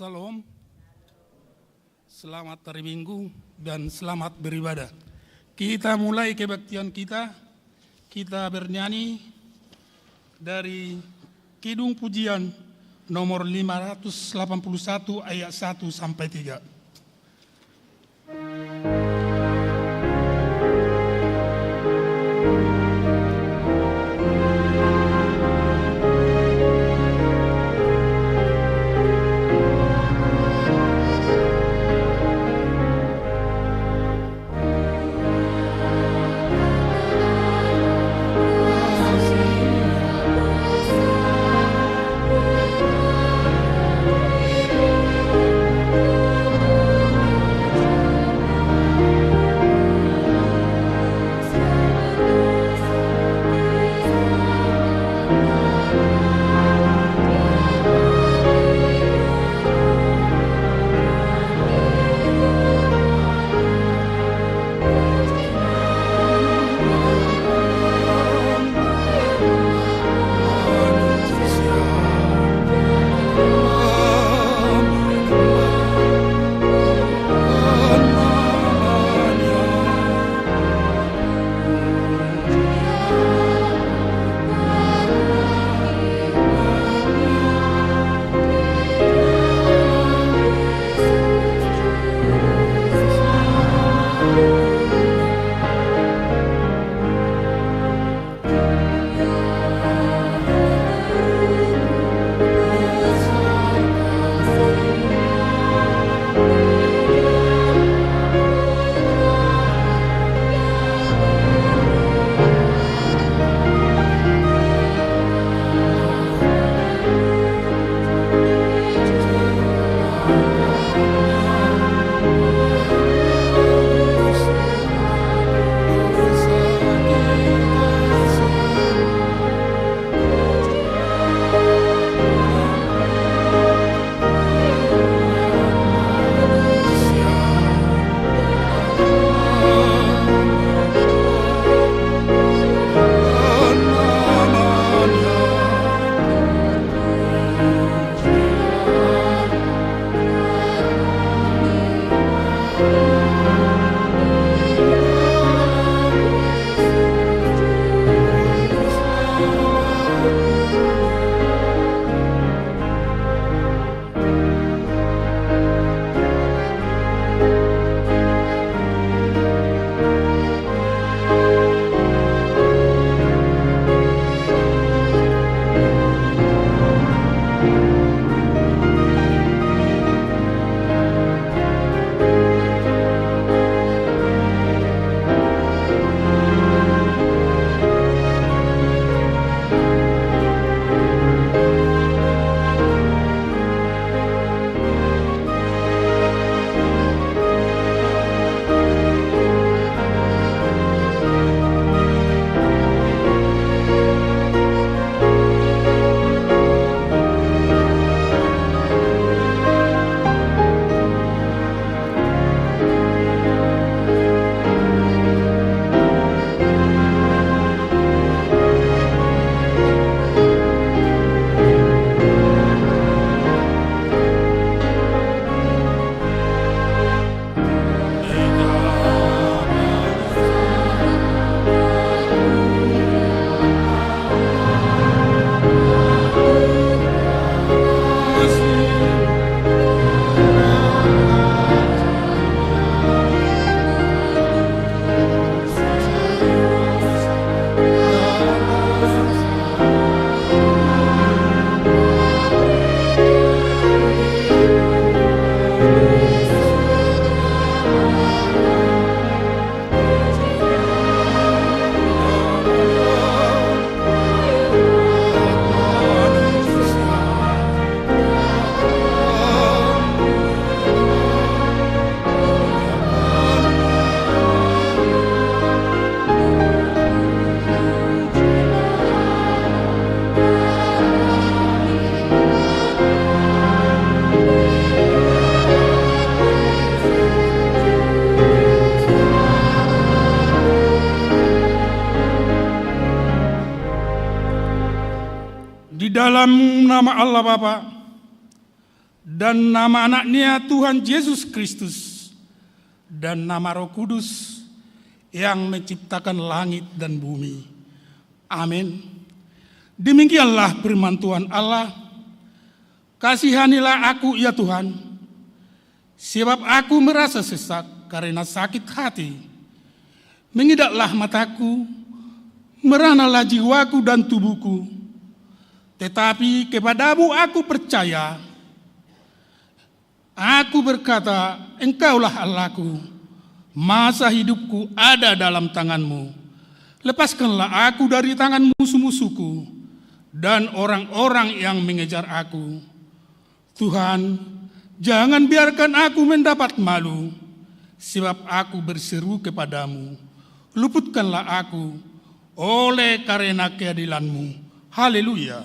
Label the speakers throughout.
Speaker 1: Salam, selamat hari Minggu dan selamat beribadah. Kita mulai kebaktian kita bernyanyi dari Kidung Pujian nomor 581 ayat 1 sampai 3. Dalam nama Allah Bapa dan nama anaknya Tuhan Yesus Kristus, dan nama Roh Kudus yang menciptakan langit dan bumi. Amin. Demikianlah firman Tuhan Allah. Kasihanilah aku ya Tuhan, sebab aku merasa sesak karena sakit hati. Mengidaplah mataku, meranalah jiwaku dan tubuhku. Tetapi kepadamu aku percaya. Aku berkata, Engkaulah Allahku, masa hidupku ada dalam tanganmu. Lepaskanlah aku dari tangan musuh-musuhku dan orang-orang yang mengejar aku. Tuhan, jangan biarkan aku mendapat malu, sebab aku berseru kepadamu. Luputkanlah aku oleh karena keadilan-Mu. Haleluya.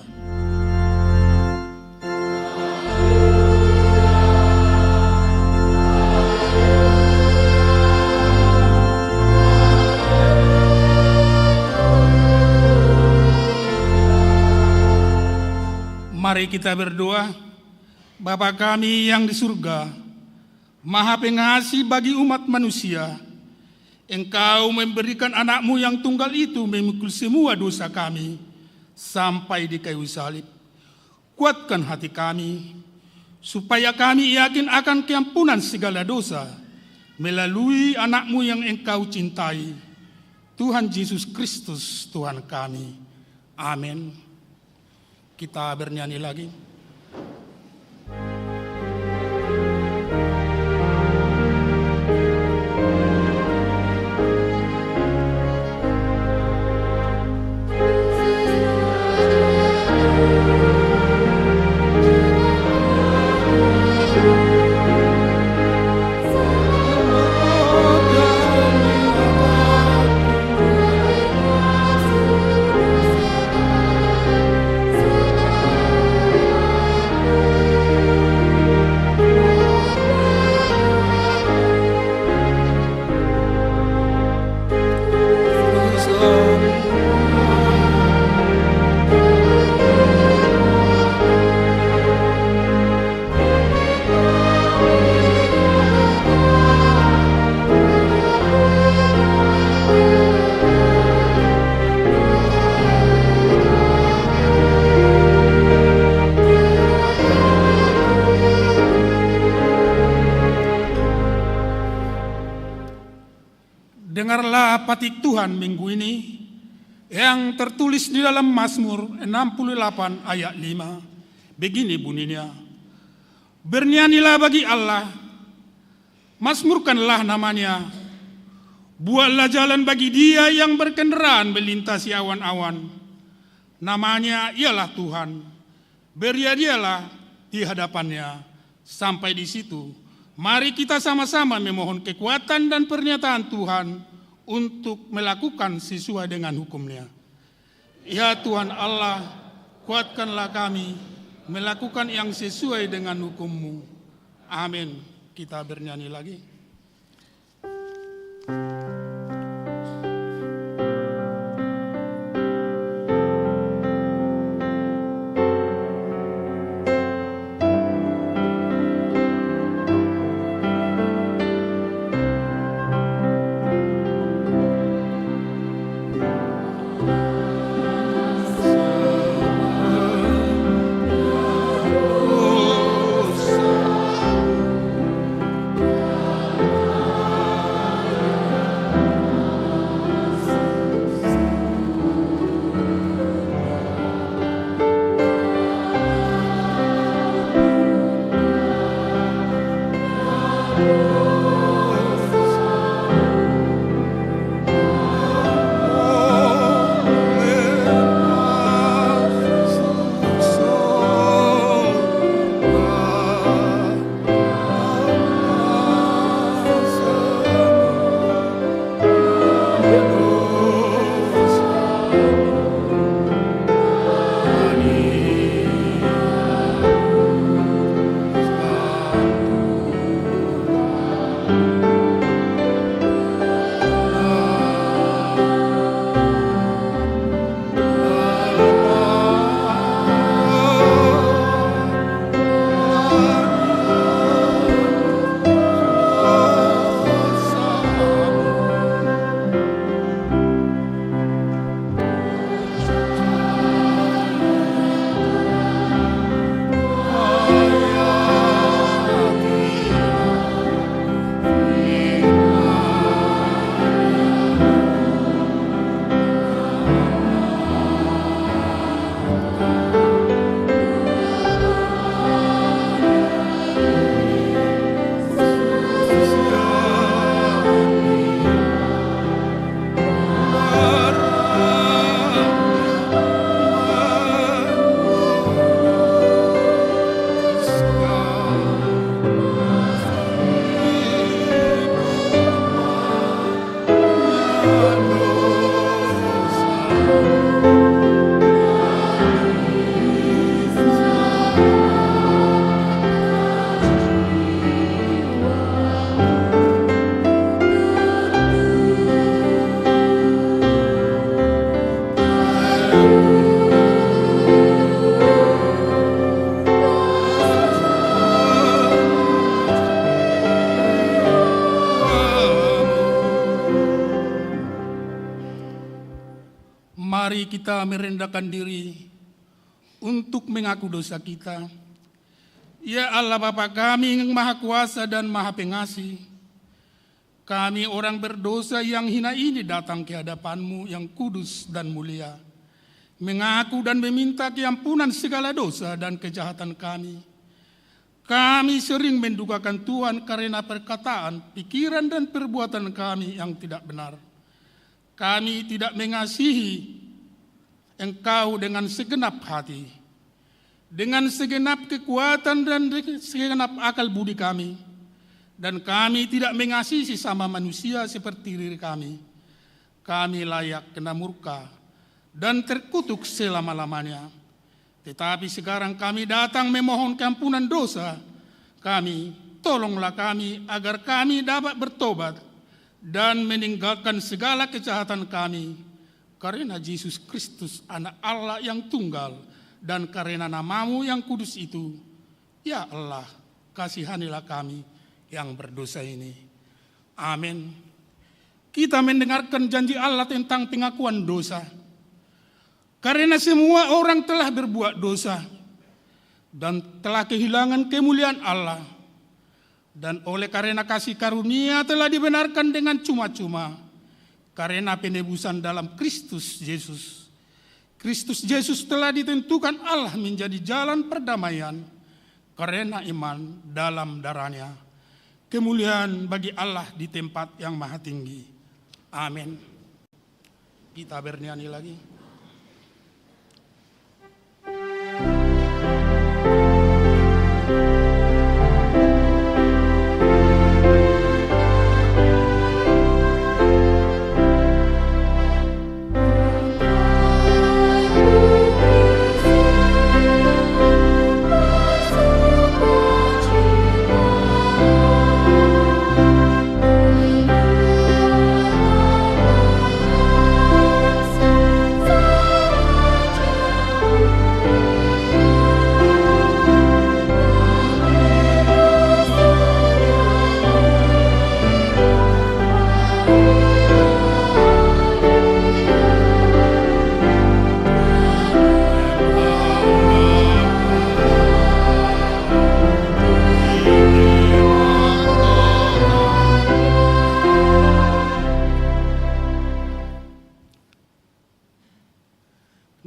Speaker 1: Mari kita berdoa. Bapa kami yang di surga, Maha Pengasih bagi umat manusia, Engkau memberikan anak-Mu yang tunggal itu memikul semua dosa kami sampai di kayu salib. Kuatkan hati kami, supaya kami yakin akan keampunan segala dosa melalui anak-Mu yang Engkau cintai, Tuhan Yesus Kristus Tuhan kami. Amin. Kita bernyanyi lagi. Dengarlah patik Tuhan minggu ini yang tertulis di dalam Mazmur 68 ayat 5. Begini bunyinya. Bernyanyilah bagi Allah, mazmurkanlah namanya. Buatlah jalan bagi Dia yang berkendaraan melintasi awan-awan. Namanya ialah Tuhan. Berdialah di hadapannya. Sampai di situ, mari kita sama-sama memohon kekuatan dan pernyataan Tuhan untuk melakukan sesuai dengan hukum-Nya. Ya Tuhan Allah, kuatkanlah kami melakukan yang sesuai dengan hukum-Mu. Amin. Kita bernyanyi lagi. kita merendahkan diri untuk mengaku dosa kita. Ya Allah Bapa kami yang Maha Kuasa dan Maha Pengasih, kami orang berdosa yang hina ini datang ke hadapan-Mu yang kudus dan mulia, mengaku dan meminta keampunan segala dosa dan kejahatan kami. Kami sering mendukakan Tuhan karena perkataan, pikiran dan perbuatan kami yang tidak benar. Kami tidak mengasihi Engkau dengan segenap hati, dengan segenap kekuatan dan segenap akal budi kami. Dan kami tidak mengasihi sesama manusia seperti diri kami. Kami layak kena murka dan terkutuk selama-lamanya. Tetapi sekarang kami datang memohon keampunan dosa kami. Tolonglah kami agar kami dapat bertobat dan meninggalkan segala kejahatan kami, karena Yesus Kristus anak Allah yang tunggal dan karena nama-Mu yang kudus itu. Ya Allah, kasihanilah kami yang berdosa ini. Amin. Kita mendengarkan janji Allah tentang pengakuan dosa. Karena semua orang telah berbuat dosa dan telah kehilangan kemuliaan Allah. Dan oleh karena kasih karunia telah dibenarkan dengan cuma-cuma karena penebusan dalam Kristus Yesus. Kristus Yesus telah ditentukan Allah menjadi jalan perdamaian karena iman dalam darah-Nya. Kemuliaan bagi Allah di tempat yang maha tinggi. Amin. Kita bernyanyi lagi.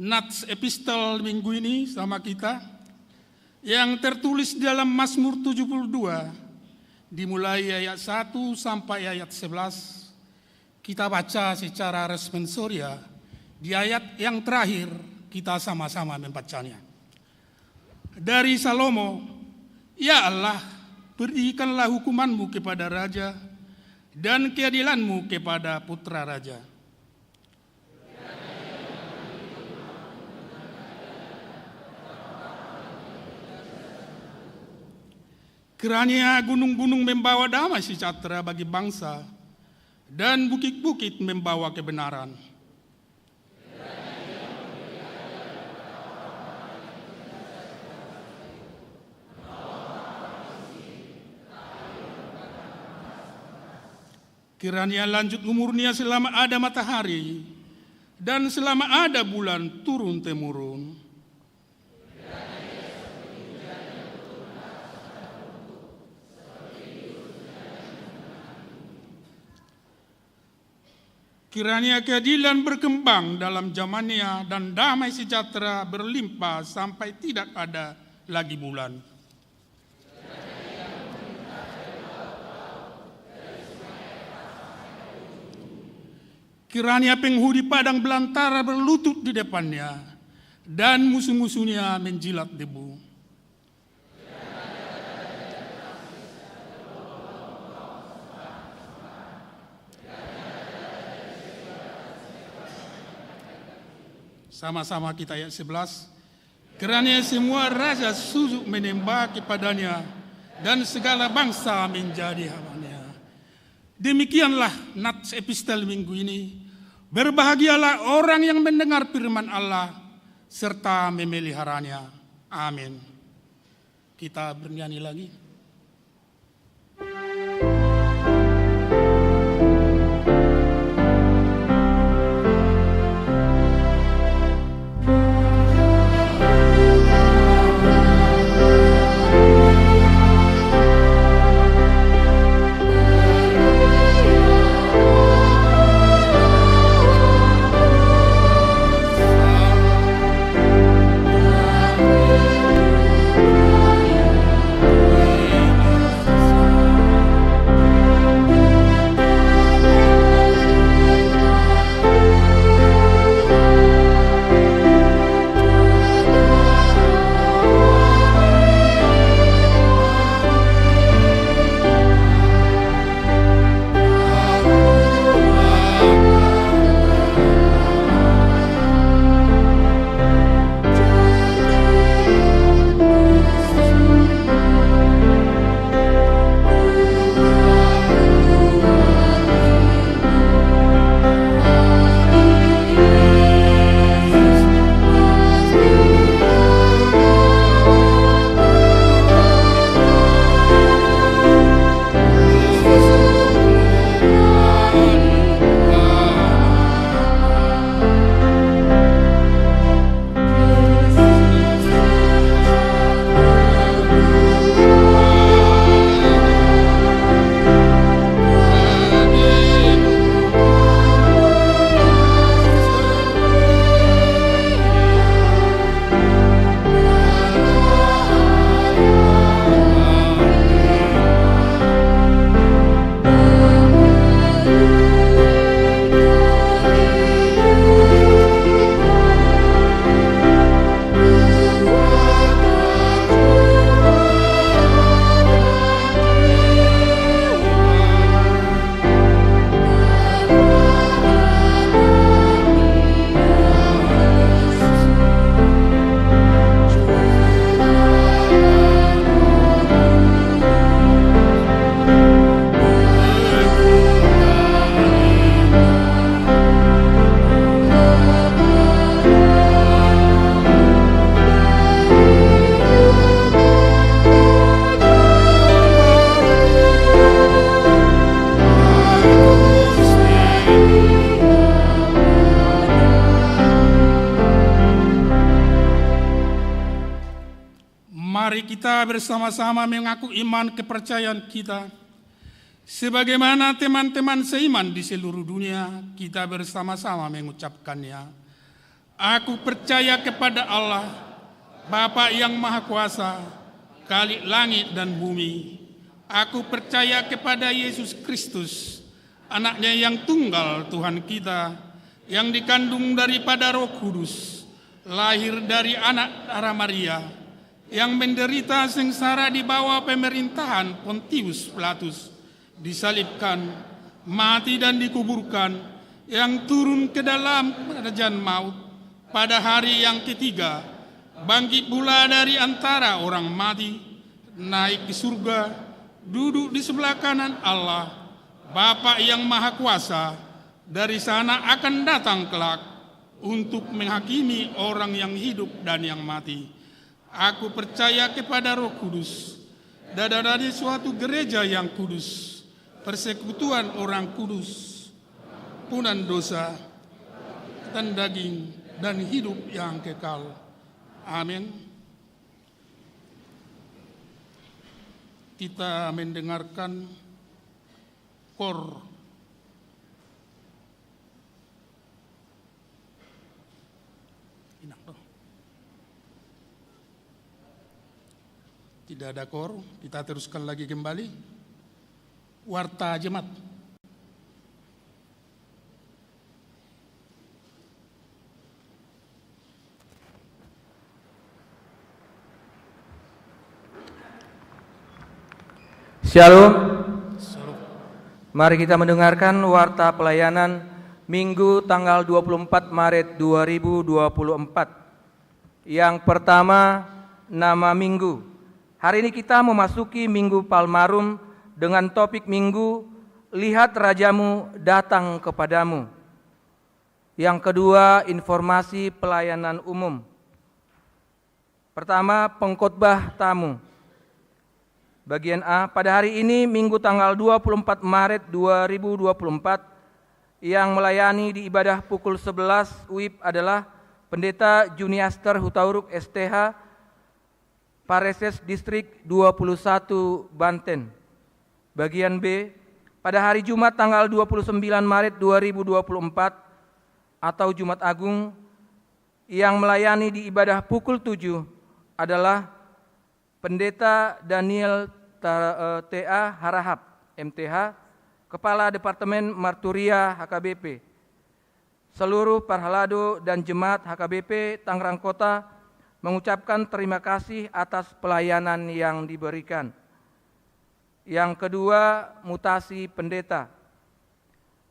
Speaker 1: Nats epistel minggu ini sama kita yang tertulis dalam Mazmur 72 dimulai ayat 1 sampai ayat 11. Kita baca secara responsoria. Di ayat yang terakhir kita sama-sama membacanya. Dari Salomo, ya Allah, berikanlah hukuman-Mu kepada raja dan keadilan-Mu kepada putra raja. Kiranya gunung-gunung membawa damai sejahtera bagi bangsa, dan bukit-bukit membawa kebenaran. Kiranya lanjut umurnya selama ada matahari, dan selama ada bulan turun-temurun. Kiranya keadilan berkembang dalam zamannya dan damai sejahtera berlimpah sampai tidak ada lagi bulan. Kiranya penghuni padang belantara berlutut di depannya dan musuh-musuhnya menjilat debu. Sama-sama kita ayat 11. Kiranya semua raja sujud menyembah kepadanya dan segala bangsa menjadi hamba-Nya. Demikianlah nats epistel minggu ini. Berbahagialah orang yang mendengar firman Allah serta memeliharanya. Amin. Kita bernyanyi lagi. Mari kita bersama-sama mengaku iman kepercayaan kita. Sebagaimana teman-teman seiman di seluruh dunia, kita bersama-sama mengucapkannya. Aku percaya kepada Allah, Bapa yang Maha Kuasa, Khalik langit dan bumi. Aku percaya kepada Yesus Kristus, anaknya yang tunggal Tuhan kita, yang dikandung daripada Roh Kudus, lahir dari anak darah Maria, yang menderita sengsara di bawah pemerintahan Pontius Pilatus, disalibkan, mati dan dikuburkan, yang turun ke dalam kerajaan maut, pada hari yang ketiga, bangkit pula dari antara orang mati, naik ke surga, duduk di sebelah kanan Allah, Bapa yang Maha Kuasa, dari sana akan datang kelak untuk menghakimi orang yang hidup dan yang mati. Aku percaya kepada Roh Kudus, dari suatu gereja yang kudus, persekutuan orang kudus, ampunan dosa, dan daging, dan hidup yang kekal. Amin. Kita mendengarkan KOR. Tidak ada KOR, kita teruskan lagi kembali. Warta Jemaat.
Speaker 2: Shalom. Mari kita mendengarkan warta pelayanan Minggu tanggal 24 Maret 2024. Yang pertama, nama minggu. Hari ini kita memasuki Minggu Palmarum dengan topik minggu, lihat rajamu datang kepadamu. Yang kedua, informasi pelayanan umum. Pertama, pengkhotbah tamu. Bagian A, pada hari ini Minggu tanggal 24 Maret 2024 yang melayani di ibadah pukul 11 WIB adalah Pendeta Juniaster Hutauruk STH, Pareses Distrik 21 Banten. Bagian B, pada hari Jumat tanggal 29 Maret 2024 atau Jumat Agung yang melayani di ibadah pukul 7 adalah Pendeta Daniel TA Harahap, MTH, Kepala Departemen Marturia HKBP. Seluruh parhalado dan jemaat HKBP Tangerang Kota mengucapkan terima kasih atas pelayanan yang diberikan. Yang kedua, mutasi pendeta.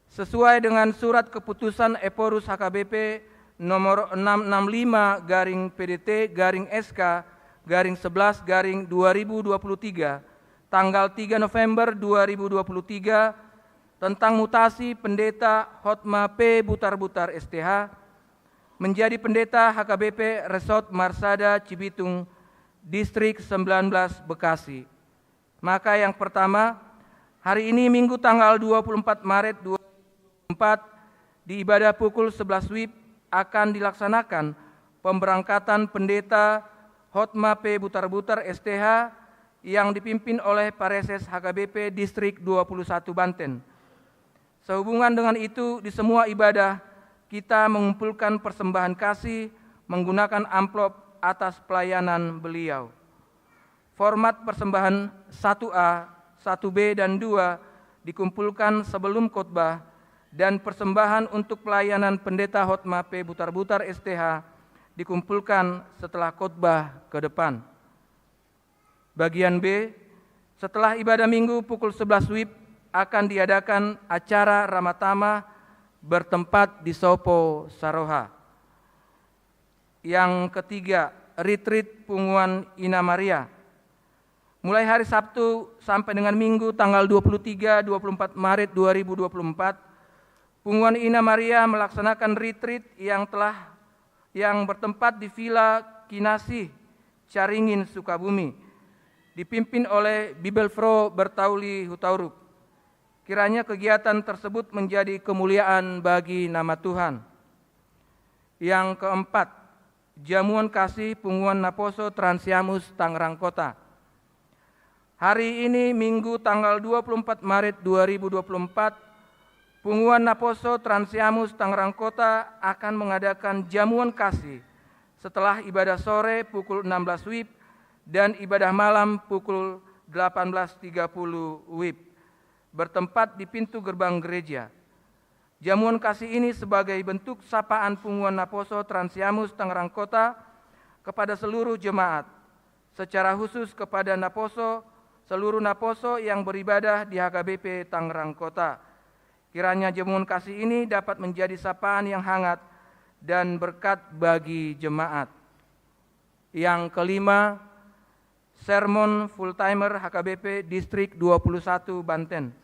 Speaker 2: Sesuai dengan surat keputusan Eporus HKBP nomor 665-SK-11-2023 tanggal 3 November 2023 tentang mutasi pendeta Hotma P. Butar-Butar STH menjadi pendeta HKBP Resort Marsada Cibitung, Distrik 19 Bekasi. Maka yang pertama, hari ini Minggu tanggal 24 Maret 2024 di ibadah pukul 11 WIB akan dilaksanakan pemberangkatan pendeta Hotma P. Butar-Butar STH yang dipimpin oleh Pareses HKBP Distrik 21 Banten. Sehubungan dengan itu, di semua ibadah kita mengumpulkan persembahan kasih menggunakan amplop atas pelayanan beliau. Format persembahan 1A, 1B, dan 2 dikumpulkan sebelum khotbah dan persembahan untuk pelayanan pendeta Hotma P. Butar-Butar STH dikumpulkan setelah khotbah ke depan. Bagian B, setelah ibadah minggu pukul 11 WIB akan diadakan acara Ramatama bertempat di Sopo Saroha. Yang ketiga, retreat Punguan Ina Maria. Mulai hari Sabtu sampai dengan Minggu tanggal 23-24 Maret 2024, Punguan Ina Maria melaksanakan retreat yang bertempat di Villa Kinasih, Caringin, Sukabumi, dipimpin oleh Bibelfro Bertauli Hutauruk. Kiranya kegiatan tersebut menjadi kemuliaan bagi nama Tuhan. Yang keempat, Jamuan Kasih Punguan Naposo Transiamus Tangerang Kota. Hari ini Minggu tanggal 24 Maret 2024, Punguan Naposo Transiamus Tangerang Kota akan mengadakan jamuan kasih setelah ibadah sore pukul 16 WIB dan ibadah malam pukul 18.30 WIB, bertempat di pintu gerbang gereja. Jamuan kasih ini sebagai bentuk sapaan Punguan Naposo Transiamus Tangerang Kota kepada seluruh jemaat, secara khusus kepada seluruh Naposo yang beribadah di HKBP Tangerang Kota. Kiranya jamuan kasih ini dapat menjadi sapaan yang hangat dan berkat bagi jemaat. Yang kelima, sermon full timer HKBP Distrik 21 Banten.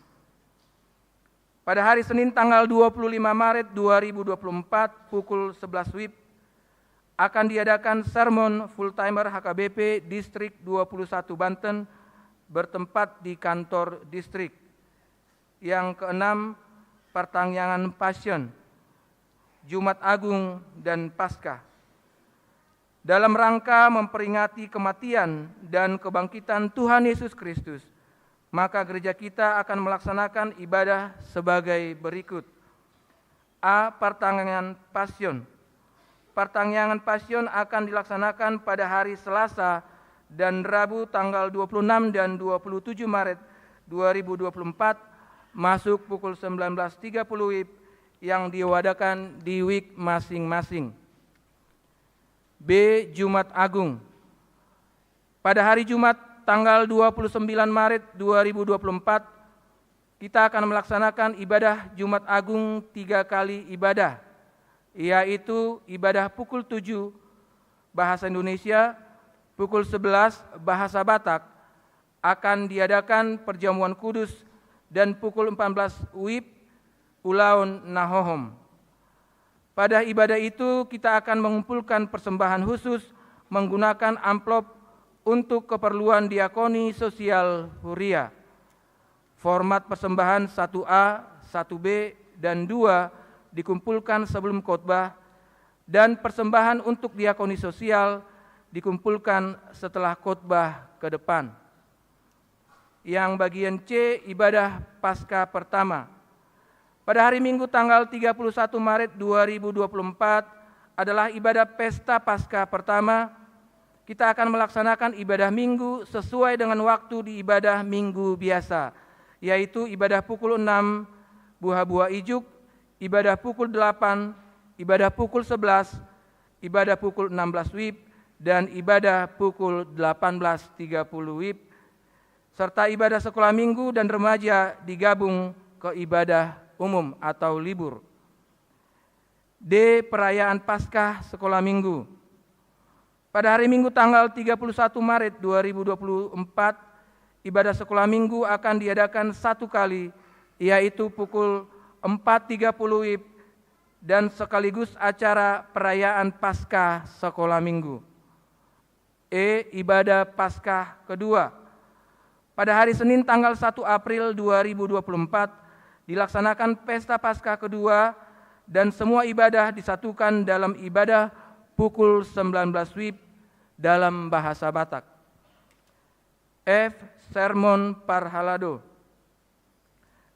Speaker 2: Pada hari Senin tanggal 25 Maret 2024 pukul 11 WIB akan diadakan sermon full timer HKBP Distrik 21 Banten bertempat di kantor distrik. Yang keenam, pertanyaan Passion, Jumat Agung dan Paskah. Dalam rangka memperingati kematian dan kebangkitan Tuhan Yesus Kristus, maka gereja kita akan melaksanakan ibadah sebagai berikut. A. Pertanyaan Passion. Pertanyaan Passion akan dilaksanakan pada hari Selasa dan Rabu tanggal 26 dan 27 Maret 2024 masuk pukul 19.30 WIB yang diwadakan di WIB masing-masing. B. Jumat Agung. Pada hari Jumat tanggal 29 Maret 2024, kita akan melaksanakan ibadah Jumat Agung 3 kali ibadah, yaitu ibadah pukul 7 bahasa Indonesia, pukul 11 bahasa Batak, akan diadakan perjamuan kudus, dan pukul 14 WIB Ulaun Nahohom. Pada ibadah itu kita akan mengumpulkan persembahan khusus menggunakan amplop untuk keperluan diakoni sosial Huria. Format persembahan 1A, 1B, dan 2 dikumpulkan sebelum khotbah, dan persembahan untuk diakoni sosial dikumpulkan setelah khotbah ke depan. Yang bagian C, ibadah Paskah pertama. Pada hari Minggu tanggal 31 Maret 2024 adalah ibadah Pesta Paskah pertama. Kita akan melaksanakan ibadah Minggu sesuai dengan waktu di ibadah Minggu biasa, yaitu ibadah pukul 6 buah-buah ijuk, ibadah pukul 8, ibadah pukul 11, ibadah pukul 16 WIB, dan ibadah pukul 18.30 WIB, serta ibadah sekolah minggu dan remaja digabung ke ibadah umum atau libur. D. Perayaan Paskah sekolah minggu. Pada hari Minggu tanggal 31 Maret 2024, ibadah sekolah minggu akan diadakan 1 kali, yaitu pukul 4.30 WIB, dan sekaligus acara perayaan Paskah sekolah minggu. E. Ibadah Paskah kedua. Pada hari Senin tanggal 1 April 2024 dilaksanakan Pesta Paskah kedua, dan semua ibadah disatukan dalam ibadah pukul 19 WIB dalam bahasa Batak. F. Sermon Parhalado.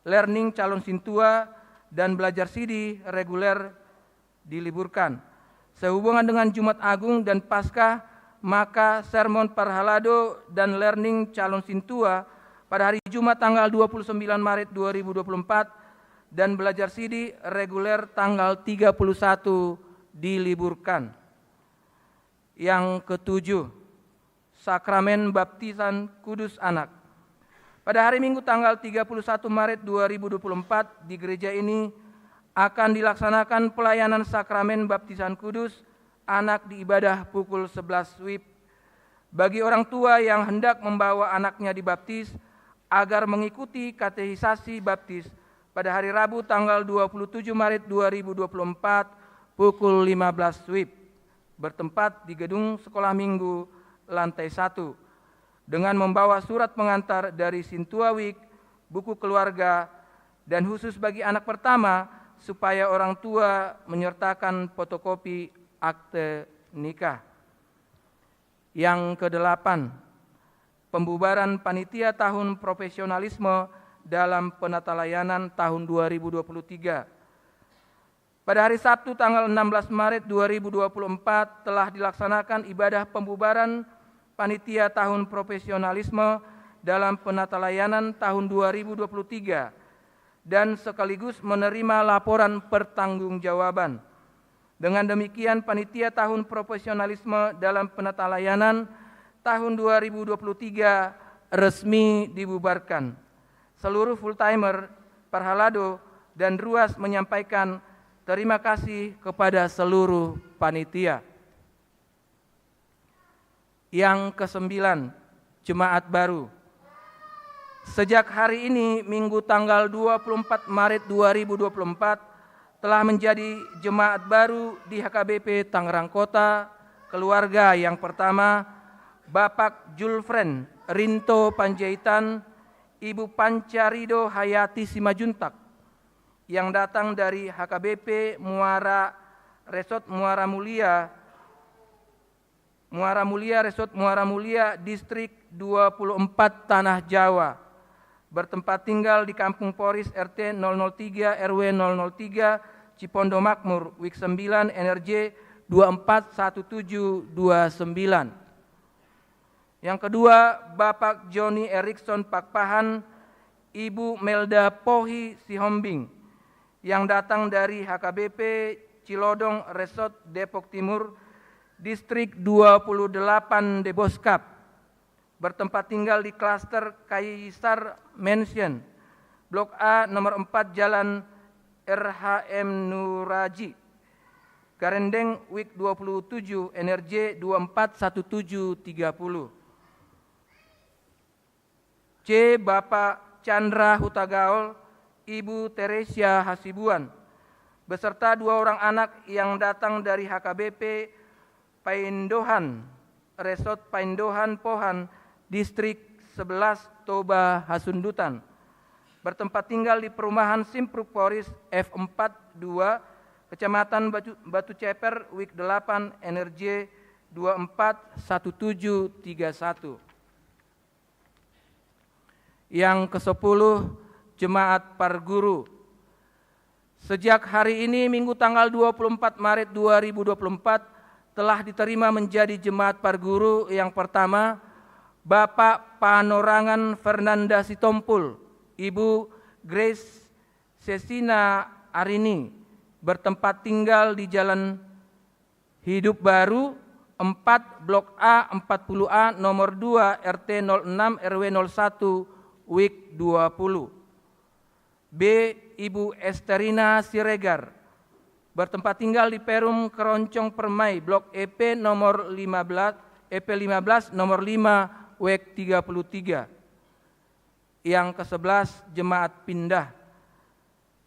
Speaker 2: Learning calon sintua dan belajar sidi reguler diliburkan. Sehubungan dengan Jumat Agung dan Paskah, maka sermon Parhalado dan learning calon sintua pada hari Jumat tanggal 29 Maret 2024 dan belajar sidi reguler tanggal 31 diliburkan. Yang ketujuh, sakramen baptisan kudus anak. Pada hari Minggu tanggal 31 Maret 2024 di gereja ini akan dilaksanakan pelayanan sakramen baptisan kudus anak di ibadah pukul 11 WIB. Bagi orang tua yang hendak membawa anaknya dibaptis agar mengikuti katekisasi baptis pada hari Rabu tanggal 27 Maret 2024 pukul 15 WIB, bertempat di gedung sekolah minggu lantai 1, dengan membawa surat pengantar dari Sintua Wik, buku keluarga, dan khusus bagi anak pertama supaya orang tua menyertakan fotokopi akte nikah. Yang kedelapan, pembubaran panitia tahun profesionalisme dalam penata layanan tahun 2023. Pada hari Sabtu tanggal 16 Maret 2024 telah dilaksanakan ibadah pembubaran panitia tahun profesionalisme dalam penata layanan tahun 2023 dan sekaligus menerima laporan pertanggungjawaban. Dengan demikian panitia tahun profesionalisme dalam penata layanan tahun 2023 resmi dibubarkan. Seluruh full-timer, Parhalado, dan Ruas menyampaikan terima kasih kepada seluruh panitia. Yang kesembilan, jemaat baru. Sejak hari ini, Minggu tanggal 24 Maret 2024, telah menjadi jemaat baru di HKBP Tangerang Kota, keluarga yang pertama, Bapak Julfren Rinto Panjaitan, Ibu Pancarido Hayati Simajuntak, yang datang dari HKBP Muara Resort Muara Mulia, Resort Muara Mulia, Distrik 24 Tanah Jawa, bertempat tinggal di Kampung Poris RT 003 RW 003 Cipondo Makmur, WIK 9 NRJ 241729. Yang kedua, Bapak Joni Erikson Pakpahan, Ibu Melda Pohi Sihombing, yang datang dari HKBP Cilodong Resort Depok Timur, Distrik 28 Deboskap, bertempat tinggal di klaster Kaisar Mansion, Blok A nomor 4 Jalan RHM Nuraji, Garendeng, WIK 27 NRJ 241730. C. Bapak Chandra Hutagaol, Ibu Teresia Hasibuan, beserta 2 orang anak yang datang dari HKBP Paindohan, Resort Paindohan Pohan, Distrik 11 Toba Hasundutan, bertempat tinggal di perumahan Simpruk Poris F42, Kecamatan Batu Ceper, WIK 8 NRJ 241731. Yang ke-10, Jemaat Parguru. Sejak hari ini, Minggu tanggal 24 Maret 2024, telah diterima menjadi Jemaat Parguru yang pertama, Bapak Panorangan Fernanda Sitompul, Ibu Grace Sesina Arini, bertempat tinggal di Jalan Hidup Baru 4 Blok A 40A nomor 2 RT 06 RW 01 WIK 20. B. Ibu Esterina Siregar, bertempat tinggal di Perum Keroncong Permai, Blok EP nomor 15, EP 15 nomor 5 WEK 33. Yang ke-11, Jemaat Pindah.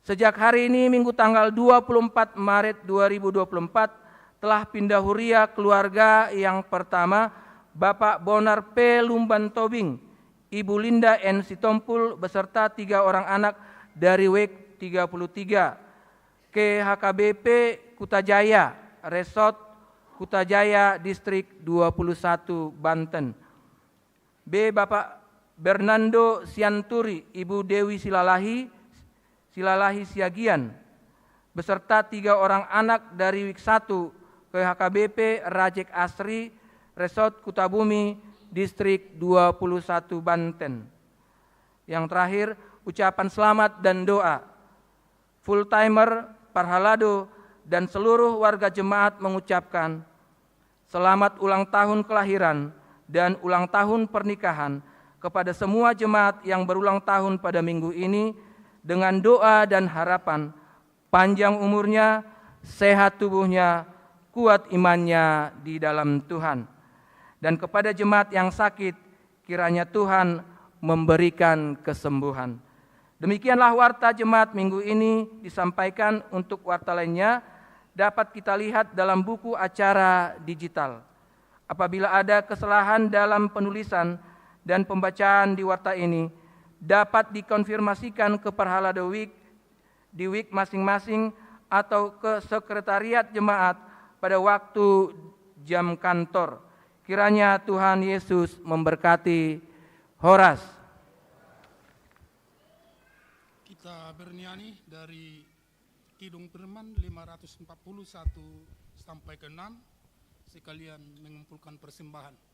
Speaker 2: Sejak hari ini, Minggu tanggal 24 Maret 2024, telah pindah huria keluarga yang pertama, Bapak Bonar P. Lumban Tobing, Ibu Linda N. Sitompul, beserta 3 orang anak dari WEK 33 ke HKBP Kutajaya, Resort Kutajaya, Distrik 21 Banten. B. Bapak Bernando Sianturi, Ibu Dewi Silalahi Siagian, beserta 3 orang anak dari WIK 1 ke HKBP Rajek Asri, Resort Kutabumi, Distrik 21 Banten. Yang terakhir, ucapan selamat dan doa. Full-timer, Parhalado, dan seluruh warga jemaat mengucapkan selamat ulang tahun kelahiran dan ulang tahun pernikahan kepada semua jemaat yang berulang tahun pada minggu ini, dengan doa dan harapan panjang umurnya, sehat tubuhnya, kuat imannya di dalam Tuhan. Dan kepada jemaat yang sakit, kiranya Tuhan memberikan kesembuhan. Demikianlah warta jemaat minggu ini disampaikan. Untuk warta lainnya dapat kita lihat dalam buku acara digital. Apabila ada kesalahan dalam penulisan dan pembacaan di warta ini, dapat dikonfirmasikan ke Parhalado WIK di WIK masing-masing atau ke sekretariat jemaat pada waktu jam kantor. Kiranya Tuhan Yesus memberkati. Horas.
Speaker 1: Kita bernyanyi dari Kidung Firman 541 sampai ke 6, sekalian mengumpulkan persembahan.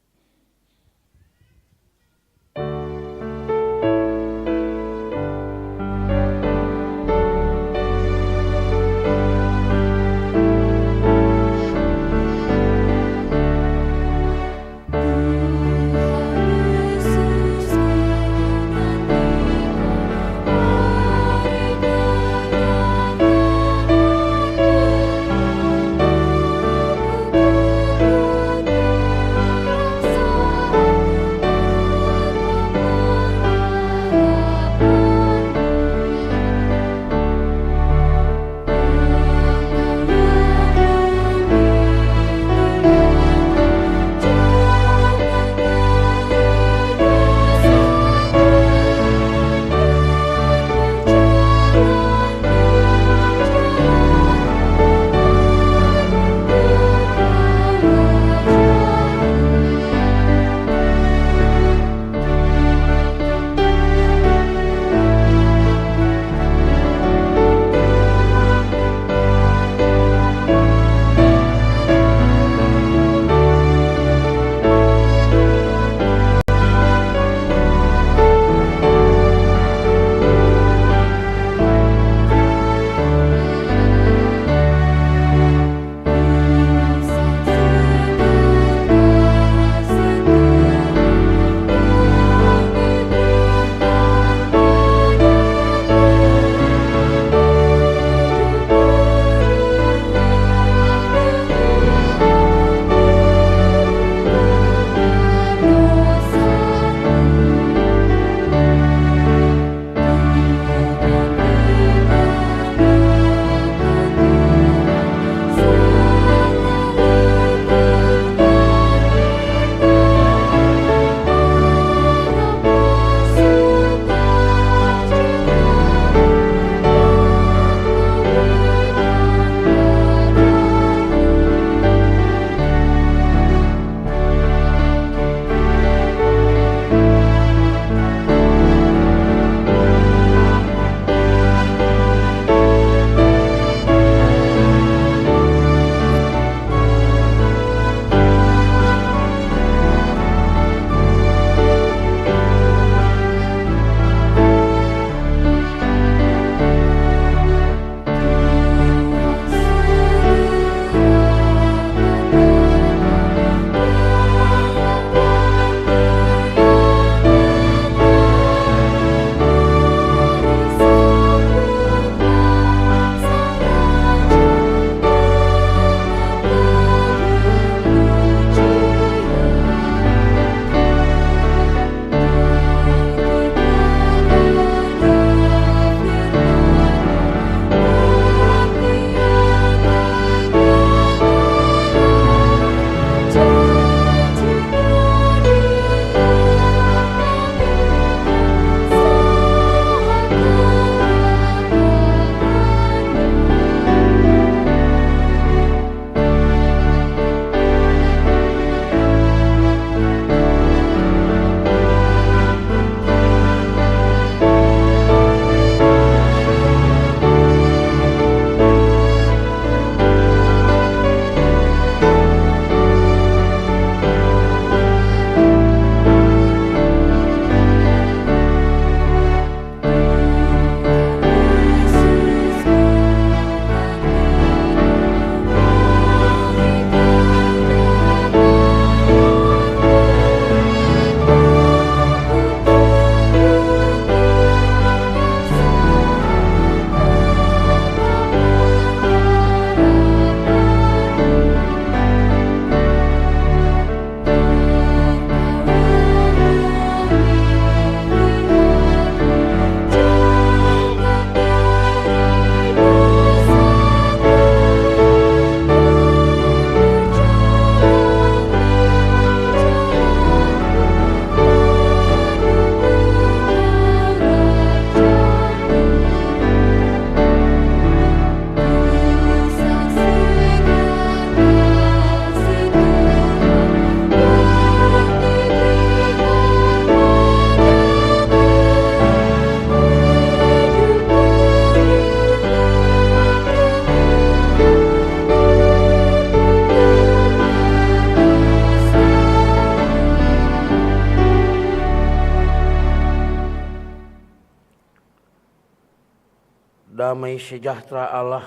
Speaker 3: damai sejahtera Allah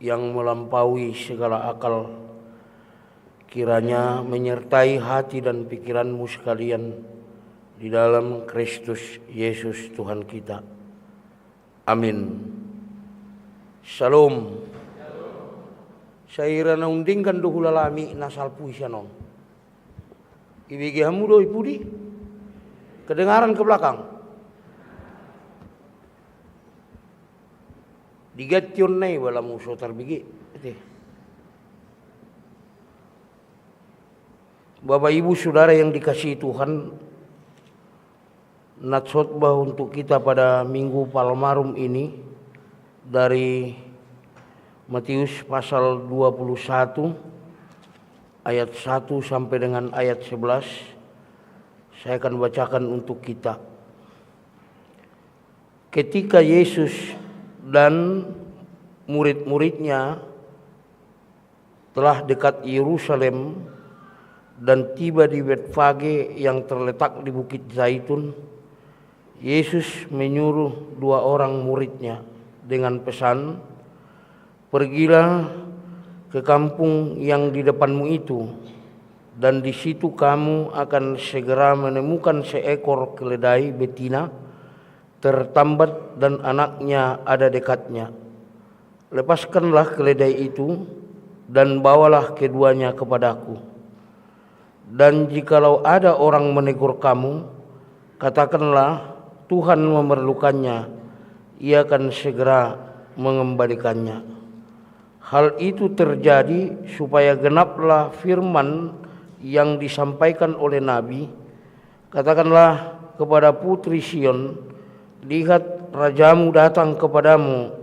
Speaker 3: yang melampaui segala akal kiranya menyertai hati dan pikiranmu sekalian di dalam Kristus Yesus Tuhan kita. Amin. Shalom. Saya na undingkan do hulalami nasal puisianon. Ibigi hamudo ipudi. Kedengaran ke belakang. Digatyon nai wala muso tarbigi. Bapak Ibu Saudara yang dikasihi Tuhan, natsotbah untuk kita pada Minggu Palmarum ini dari Matius pasal 21 ayat 1 sampai dengan ayat 11. Saya akan bacakan untuk kita. Ketika Yesus dan murid-muridnya telah dekat Yerusalem dan tiba di Betfage yang terletak di Bukit Zaitun, Yesus menyuruh 2 orang muridnya dengan pesan, "Pergilah ke kampung yang di depanmu itu, dan di situ kamu akan segera menemukan seekor keledai betina tertambat dan anaknya ada dekatnya. Lepaskanlah keledai itu dan bawalah keduanya kepadaku. Dan jikalau ada orang menegur kamu, katakanlah Tuhan memerlukannya, ia akan segera mengembalikannya." Hal itu terjadi supaya genaplah firman yang disampaikan oleh Nabi, "Katakanlah kepada putri Sion, lihat rajamu datang kepadamu,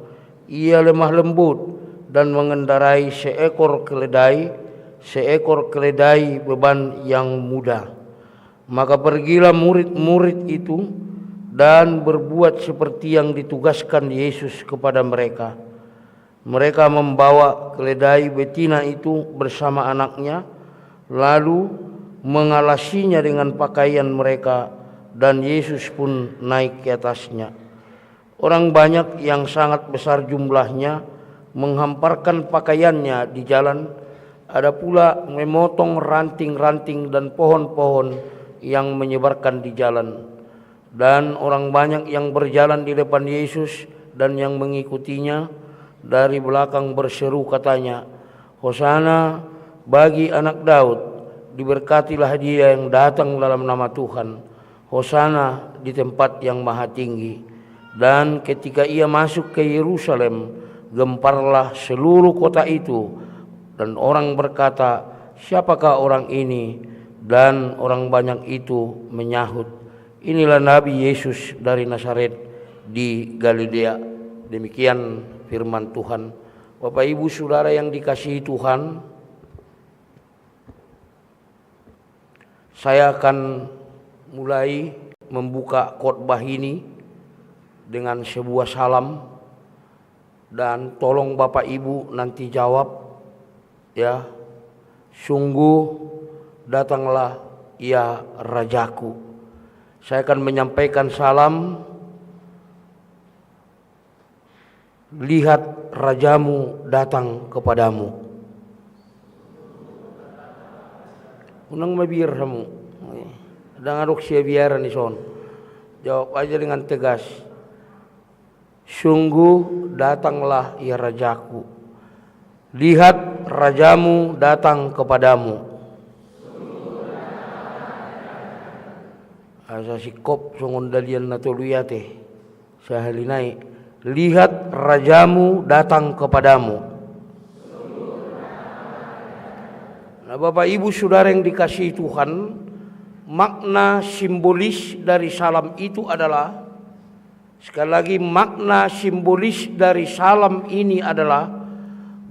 Speaker 3: ia lemah lembut dan mengendarai seekor keledai beban yang mudah." Maka pergilah murid-murid itu dan berbuat seperti yang ditugaskan Yesus kepada mereka. Mereka membawa keledai betina itu bersama anaknya, lalu mengalasinya dengan pakaian mereka, dan Yesus pun naik ke atasnya. Orang banyak yang sangat besar jumlahnya menghamparkan pakaiannya di jalan. Ada pula memotong ranting-ranting dan pohon-pohon yang menyebarkan di jalan. Dan orang banyak yang berjalan di depan Yesus dan yang mengikutinya dari belakang berseru katanya, "Hosana bagi anak Daud, diberkatilah dia yang datang dalam nama Tuhan. Hosana di tempat yang maha tinggi." Dan ketika ia masuk ke Yerusalem, gemparlah seluruh kota itu, dan orang berkata, "Siapakah orang ini?" Dan orang banyak itu menyahut, "Inilah Nabi Yesus dari Nazaret di Galilea." Demikian firman Tuhan. Bapak Ibu Saudara yang dikasihi Tuhan, saya akan mulai membuka khotbah ini dengan sebuah salam, dan tolong Bapak Ibu nanti jawab ya. "Sungguh datanglah ya Rajaku." Saya akan menyampaikan salam, "Lihat rajamu datang kepadamu." Unang mabir kamu. Ada ngadok siya biara ni son. Jawab aja dengan tegas. "Sungguh datanglah ya Rajaku. Lihat rajamu datang kepadamu." Asa sikop songon dalian na tuluyate. Sahalinai. "Lihat rajamu datang kepadamu." Nah, Bapak Ibu Saudara yang dikasihi Tuhan, makna simbolis dari salam itu adalah, sekali lagi, makna simbolis dari salam ini adalah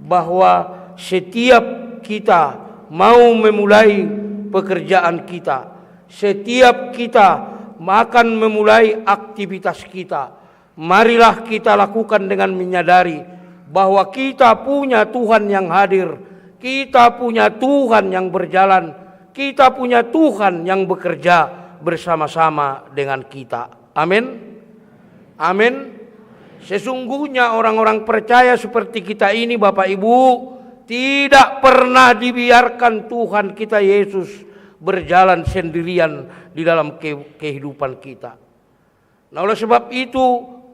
Speaker 3: bahwa setiap kita mau memulai pekerjaan kita, setiap kita akan memulai aktivitas kita, marilah kita lakukan dengan menyadari bahwa kita punya Tuhan yang hadir, kita punya Tuhan yang berjalan, kita punya Tuhan yang bekerja bersama-sama dengan kita. Amin. Amin. Sesungguhnya orang-orang percaya seperti kita ini, Bapak Ibu, tidak pernah dibiarkan Tuhan kita Yesus berjalan sendirian di dalam kehidupan kita. Nah, oleh sebab itu,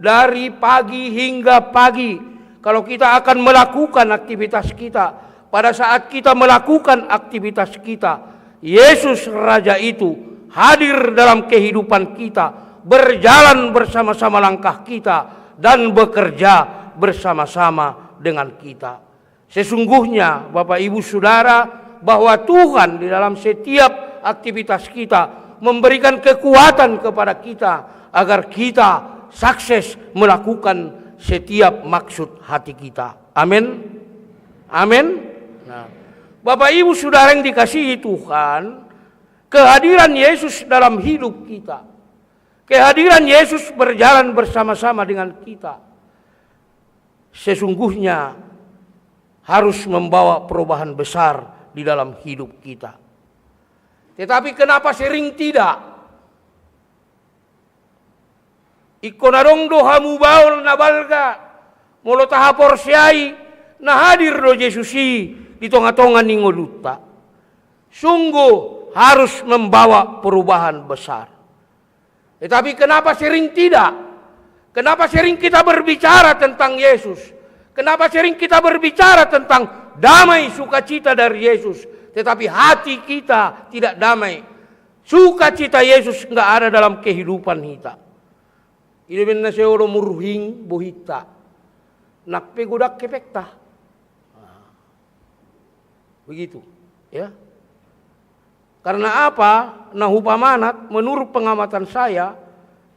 Speaker 3: dari pagi hingga pagi, kalau kita akan melakukan aktivitas kita, pada saat kita melakukan aktivitas kita, Yesus Raja itu hadir dalam kehidupan kita, berjalan bersama-sama langkah kita, dan bekerja bersama-sama dengan kita. Sesungguhnya Bapak Ibu Saudara, bahwa Tuhan di dalam setiap aktivitas kita memberikan kekuatan kepada kita agar kita sukses melakukan setiap maksud hati kita. Amin. Amin. Nah, Bapak Ibu Saudara yang dikasihi Tuhan, kehadiran Yesus dalam hidup kita, kehadiran Yesus berjalan bersama-sama dengan kita, sesungguhnya harus membawa perubahan besar di dalam hidup kita. Tetapi kenapa sering tidak? Ikonarong dohamu baul nabalga, molo taha porsiai, na hadir do Yesusi di tengah-tengah ningoluta. Sungguh harus membawa perubahan besar. Tetapi kenapa sering tidak? Kenapa sering kita berbicara tentang Yesus? Kenapa sering kita berbicara tentang damai sukacita dari Yesus, tetapi hati kita tidak damai? Sukacita Yesus enggak ada dalam kehidupan kita. Ini benar seoro murhing bohita. Nak pegodak kepekta. Begitu, ya. Karena apa? Nah, upamanat menurut pengamatan saya,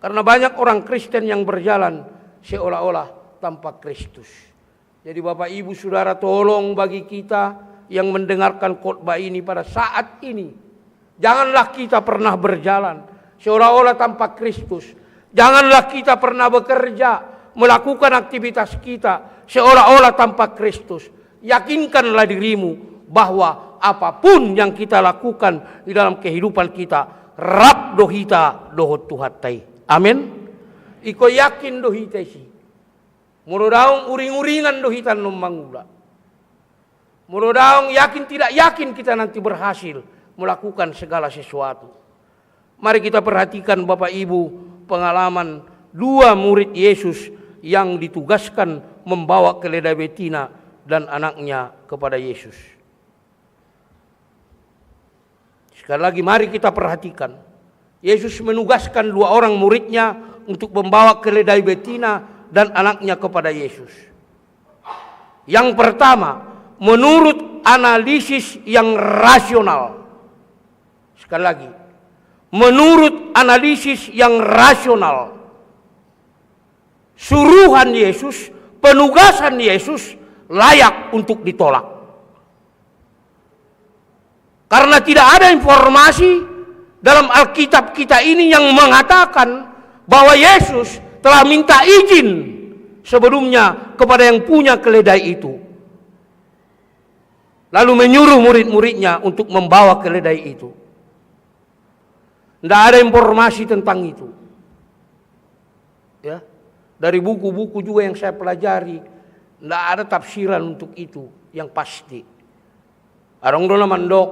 Speaker 3: karena banyak orang Kristen yang berjalan seolah-olah tanpa Kristus. Jadi Bapak Ibu Saudara, tolong bagi kita yang mendengarkan khotbah ini pada saat ini, janganlah kita pernah berjalan seolah-olah tanpa Kristus. Janganlah kita pernah bekerja, melakukan aktivitas kita seolah-olah tanpa Kristus. Yakinkanlah dirimu bahwa apapun yang kita lakukan di dalam kehidupan kita, rap dohita dohot tuhatai. Amin. Iko yakin dohita si. Murodaung uring-uringan dohitan nomangula. Murodaung yakin tidak yakin kita nanti berhasil melakukan segala sesuatu. Mari kita perhatikan Bapak Ibu pengalaman dua murid Yesus yang ditugaskan membawa keledai betina dan anaknya kepada Yesus. Sekali lagi mari kita perhatikan. Yesus menugaskan dua orang muridnya untuk membawa keledai betina dan anaknya kepada Yesus. Yang pertama, menurut analisis yang rasional. Sekali lagi, menurut analisis yang rasional, suruhan Yesus, penugasan Yesus layak untuk ditolak. Karena tidak ada informasi dalam Alkitab kita ini yang mengatakan bahwa Yesus telah minta izin sebelumnya kepada yang punya keledai itu, lalu menyuruh murid-muridnya untuk membawa keledai itu. Tidak ada informasi tentang itu. Ya, dari buku-buku juga yang saya pelajari, tidak ada tafsiran untuk itu yang pasti. Arong dola mandok,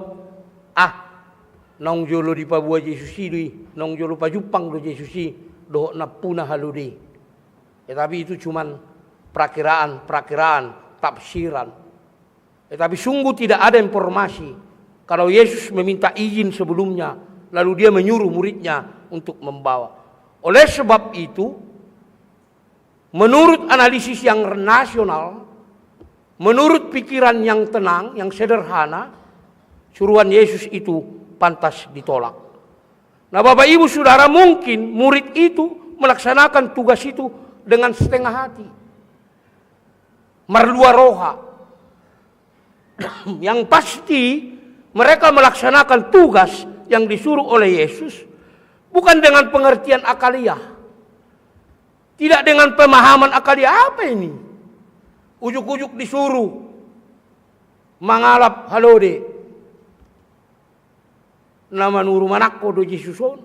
Speaker 3: nong jolo di Papua Yesusi di, nong jolo pajupang do Yesusi, do na punah haludi. Tapi itu cuman perakiraan, tafsiran. Tapi sungguh tidak ada informasi kalau Yesus meminta izin sebelumnya, lalu dia menyuruh muridnya untuk membawa. Oleh sebab itu, menurut analisis yang nasional, menurut pikiran yang tenang, yang sederhana, suruhan Yesus itu pantas ditolak. Nah Bapak Ibu Saudara, mungkin murid itu melaksanakan tugas itu dengan setengah hati. Marlua roha. Yang pasti mereka melaksanakan tugas yang disuruh oleh Yesus bukan dengan pengertian akaliah. Tidak dengan pemahaman akaliah. Apa ini? Ujuk-ujuk disuruh mangalap halode nama nuru manakko do Yesuson.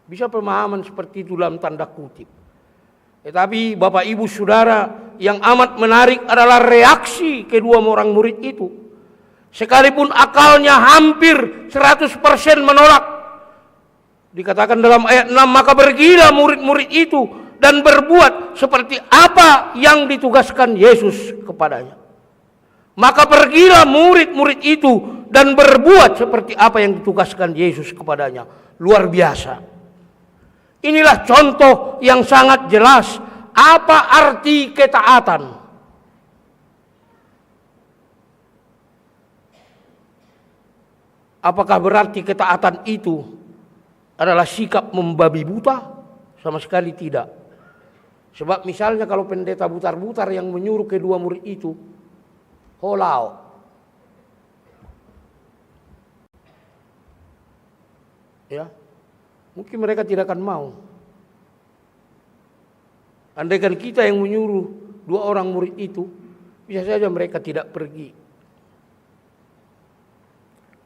Speaker 3: Bisa pemahaman seperti itu dalam tanda kutip. Tetapi Bapak Ibu Saudara, yang amat menarik adalah reaksi kedua orang murid itu. Sekalipun akalnya hampir 100% menolak. Dikatakan dalam ayat 6, maka pergilah murid-murid itu dan berbuat seperti apa yang ditugaskan Yesus kepadanya. Maka pergilah murid-murid itu dan berbuat seperti apa yang ditugaskan Yesus kepadanya. Luar biasa. Inilah contoh yang sangat jelas apa arti ketaatan. Apakah berarti ketaatan itu adalah sikap membabi buta? Sama sekali tidak. Sebab misalnya kalau pendeta butar-butar yang menyuruh kedua murid itu, holau, ya, mungkin mereka tidak akan mau. Andaikan kita yang menyuruh dua orang murid itu, bisa saja mereka tidak pergi.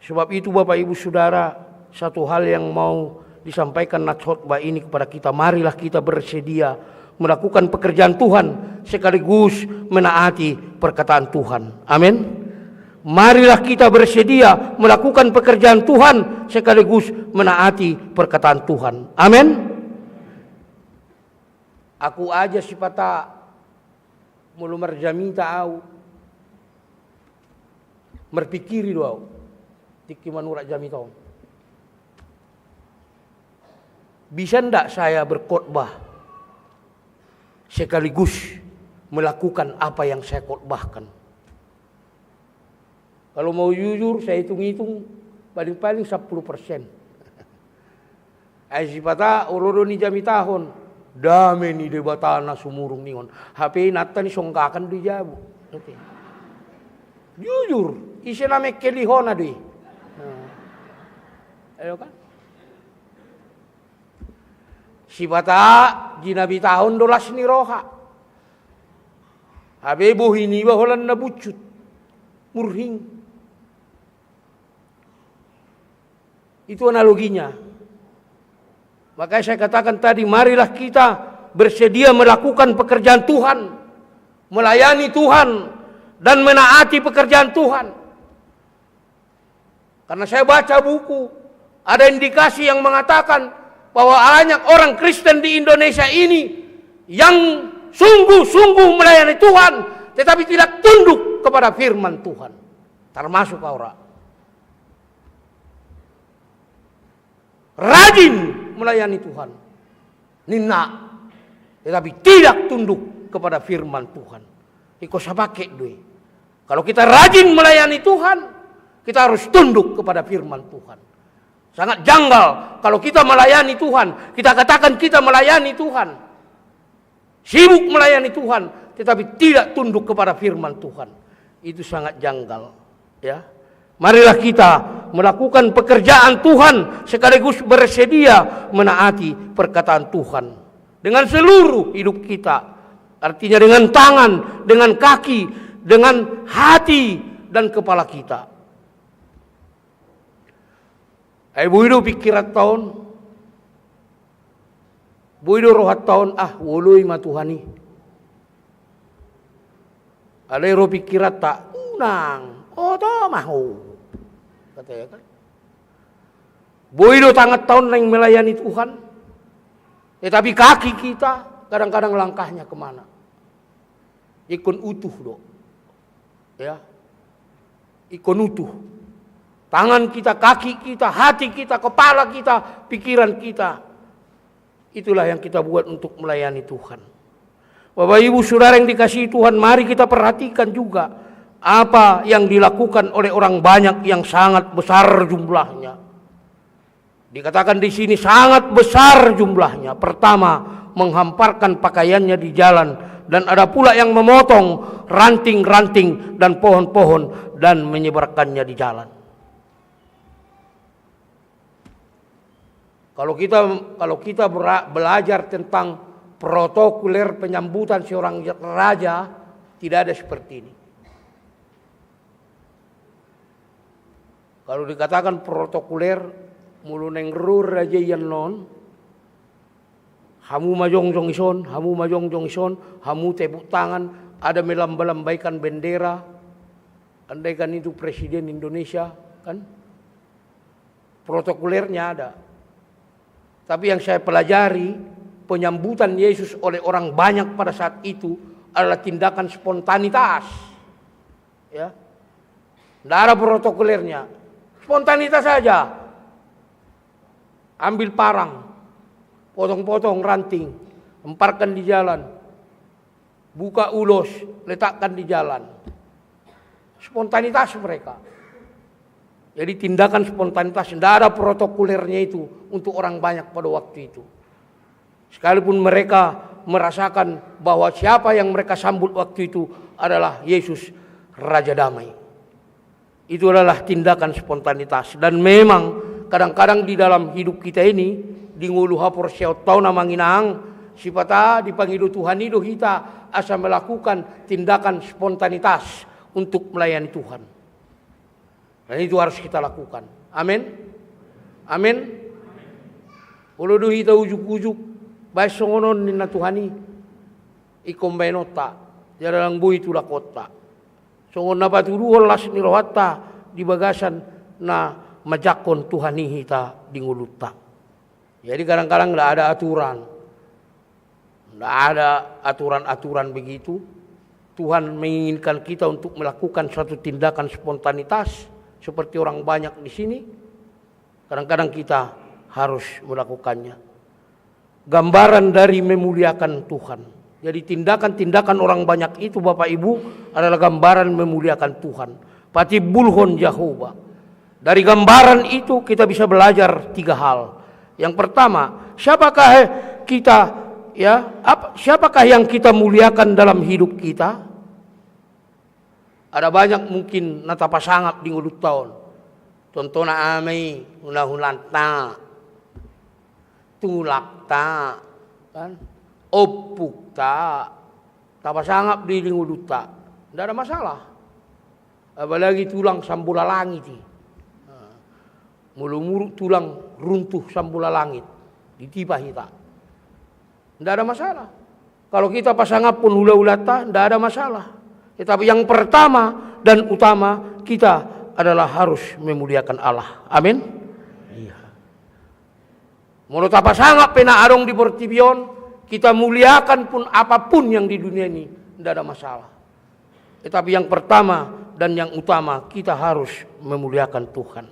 Speaker 3: Sebab itu Bapak Ibu Saudara, satu hal yang mau disampaikan khotbah ini kepada kita, marilah kita bersedia melakukan pekerjaan Tuhan sekaligus menaati perkataan Tuhan. Amin. Marilah kita bersedia melakukan pekerjaan Tuhan sekaligus menaati perkataan Tuhan. Amin. Aku aja sipata mulu marjami tahu merpikiri doa tiki manurak jami tahu. Bisa ndak saya berkhotbah sekaligus melakukan apa yang saya khotbahkan? Kalau mau jujur, saya hitung-hitung paling-paling 10%. Sipata orodo ni jami tahun, dame ni debatana sumurung ningon. HP nata ni songkakan di jabu. Okay. Jujur, isi nama kelihona deh. Ayo kan? Sipata jinabi tahun 12 ni roha. Habe bohini baholan na bucut. Murhing. Itu analoginya. Makanya saya katakan tadi, marilah kita bersedia melakukan pekerjaan Tuhan, melayani Tuhan, dan menaati pekerjaan Tuhan. Karena saya baca buku, ada indikasi yang mengatakan bahwa banyak orang Kristen di Indonesia ini yang sungguh-sungguh melayani Tuhan, tetapi tidak tunduk kepada firman Tuhan. Termasuk Aura. Rajin melayani Tuhan, nina, tetapi tidak tunduk kepada firman Tuhan. Iko sabake doi. Kalau kita rajin melayani Tuhan, kita harus tunduk kepada firman Tuhan. Sangat janggal kalau kita melayani Tuhan, kita katakan kita melayani Tuhan, sibuk melayani Tuhan, tetapi tidak tunduk kepada firman Tuhan. Itu sangat janggal, ya. Marilah kita melakukan pekerjaan Tuhan sekaligus bersedia menaati perkataan Tuhan dengan seluruh hidup kita. Artinya dengan tangan, dengan kaki, dengan hati dan kepala kita. Buido pikirat tahun, buido rohat tahun, wului matuhani. Alero pikirat tak unang, toh mahu. Katanya kan. Buido tangat tahun yang melayani Tuhan, tetapi kaki kita kadang-kadang langkahnya kemana? Ikon utuh do, ya, ikon utuh. Tangan kita, kaki kita, hati kita, kepala kita, pikiran kita. Itulah yang kita buat untuk melayani Tuhan. Bapak Ibu Saudara yang dikasihi Tuhan, mari kita perhatikan juga apa yang dilakukan oleh orang banyak yang sangat besar jumlahnya. Dikatakan di sini sangat besar jumlahnya. Pertama, menghamparkan pakaiannya di jalan, dan ada pula yang memotong ranting-ranting dan pohon-pohon dan menyebarkannya di jalan. Kalau kita belajar tentang protokoler penyambutan seorang raja, tidak ada seperti ini. Kalau dikatakan protokoler, mulu neng rur raja yang non, Hamu majongjong ison, hamu tepuk tangan, ada melambaikan bendera. Andaikan itu presiden Indonesia, kan? Protokolernya ada. Tapi yang saya pelajari, penyambutan Yesus oleh orang banyak pada saat itu adalah tindakan spontanitas. Ya. Tidak ada protokolernya. Spontanitas saja. Ambil parang, potong-potong ranting, lemparkan di jalan. Buka ulos, letakkan di jalan. Spontanitas mereka. Jadi tindakan spontanitas, tidak ada protokolernya itu untuk orang banyak pada waktu itu. Sekalipun mereka merasakan bahwa siapa yang mereka sambut waktu itu adalah Yesus, Raja Damai. Itu adalah tindakan spontanitas. Dan memang kadang-kadang di dalam hidup kita ini, di ngulu hapor siaut tau na manginang, sipata dipanggil Tuhan itu kita asa melakukan tindakan spontanitas untuk melayani Tuhan. Dan itu harus kita lakukan. Amin. Amin. Ulu duhi ta ujuk-ujuk bae songonon ninna Tuhani ikom benota jarang bui tu lakota. Songon na patuduhon las ni rohatta di bagasan na majakon Tuhani hita di nguluta. Jadi kadang-kadang tidak ada aturan. Tidak ada aturan-aturan begitu. Tuhan menginginkan kita untuk melakukan suatu tindakan spontanitas seperti orang banyak di sini. Kadang-kadang kita harus melakukannya. Gambaran dari memuliakan Tuhan. Jadi tindakan-tindakan orang banyak itu Bapak Ibu adalah gambaran memuliakan Tuhan. Pati bulhon Jehovah. Dari gambaran itu kita bisa belajar 3 hal. Yang pertama, siapakah kita? Ya, siapakah yang kita muliakan dalam hidup kita? Ada banyak mungkin nata pasangap di ngulut tahun. Tontona amai hunahulanta, tulak ta, kan? Opuk ta, tapasangap di ngulut ta. Tidak ada masalah. Apalagi tulang sambula langit. Mulu-mulu tulang runtuh sambula langit. Ditipa hita. Tidak ada masalah. Kalau kita pasangap pun hula-hulata, tidak ada masalah. Tetapi yang pertama dan utama kita adalah harus memuliakan Allah. Amin. Iya. Menurut apa sangat pena adong di Portibion, kita muliakan pun apapun yang di dunia ini, tidak ada masalah. Tetapi yang pertama dan yang utama kita harus memuliakan Tuhan.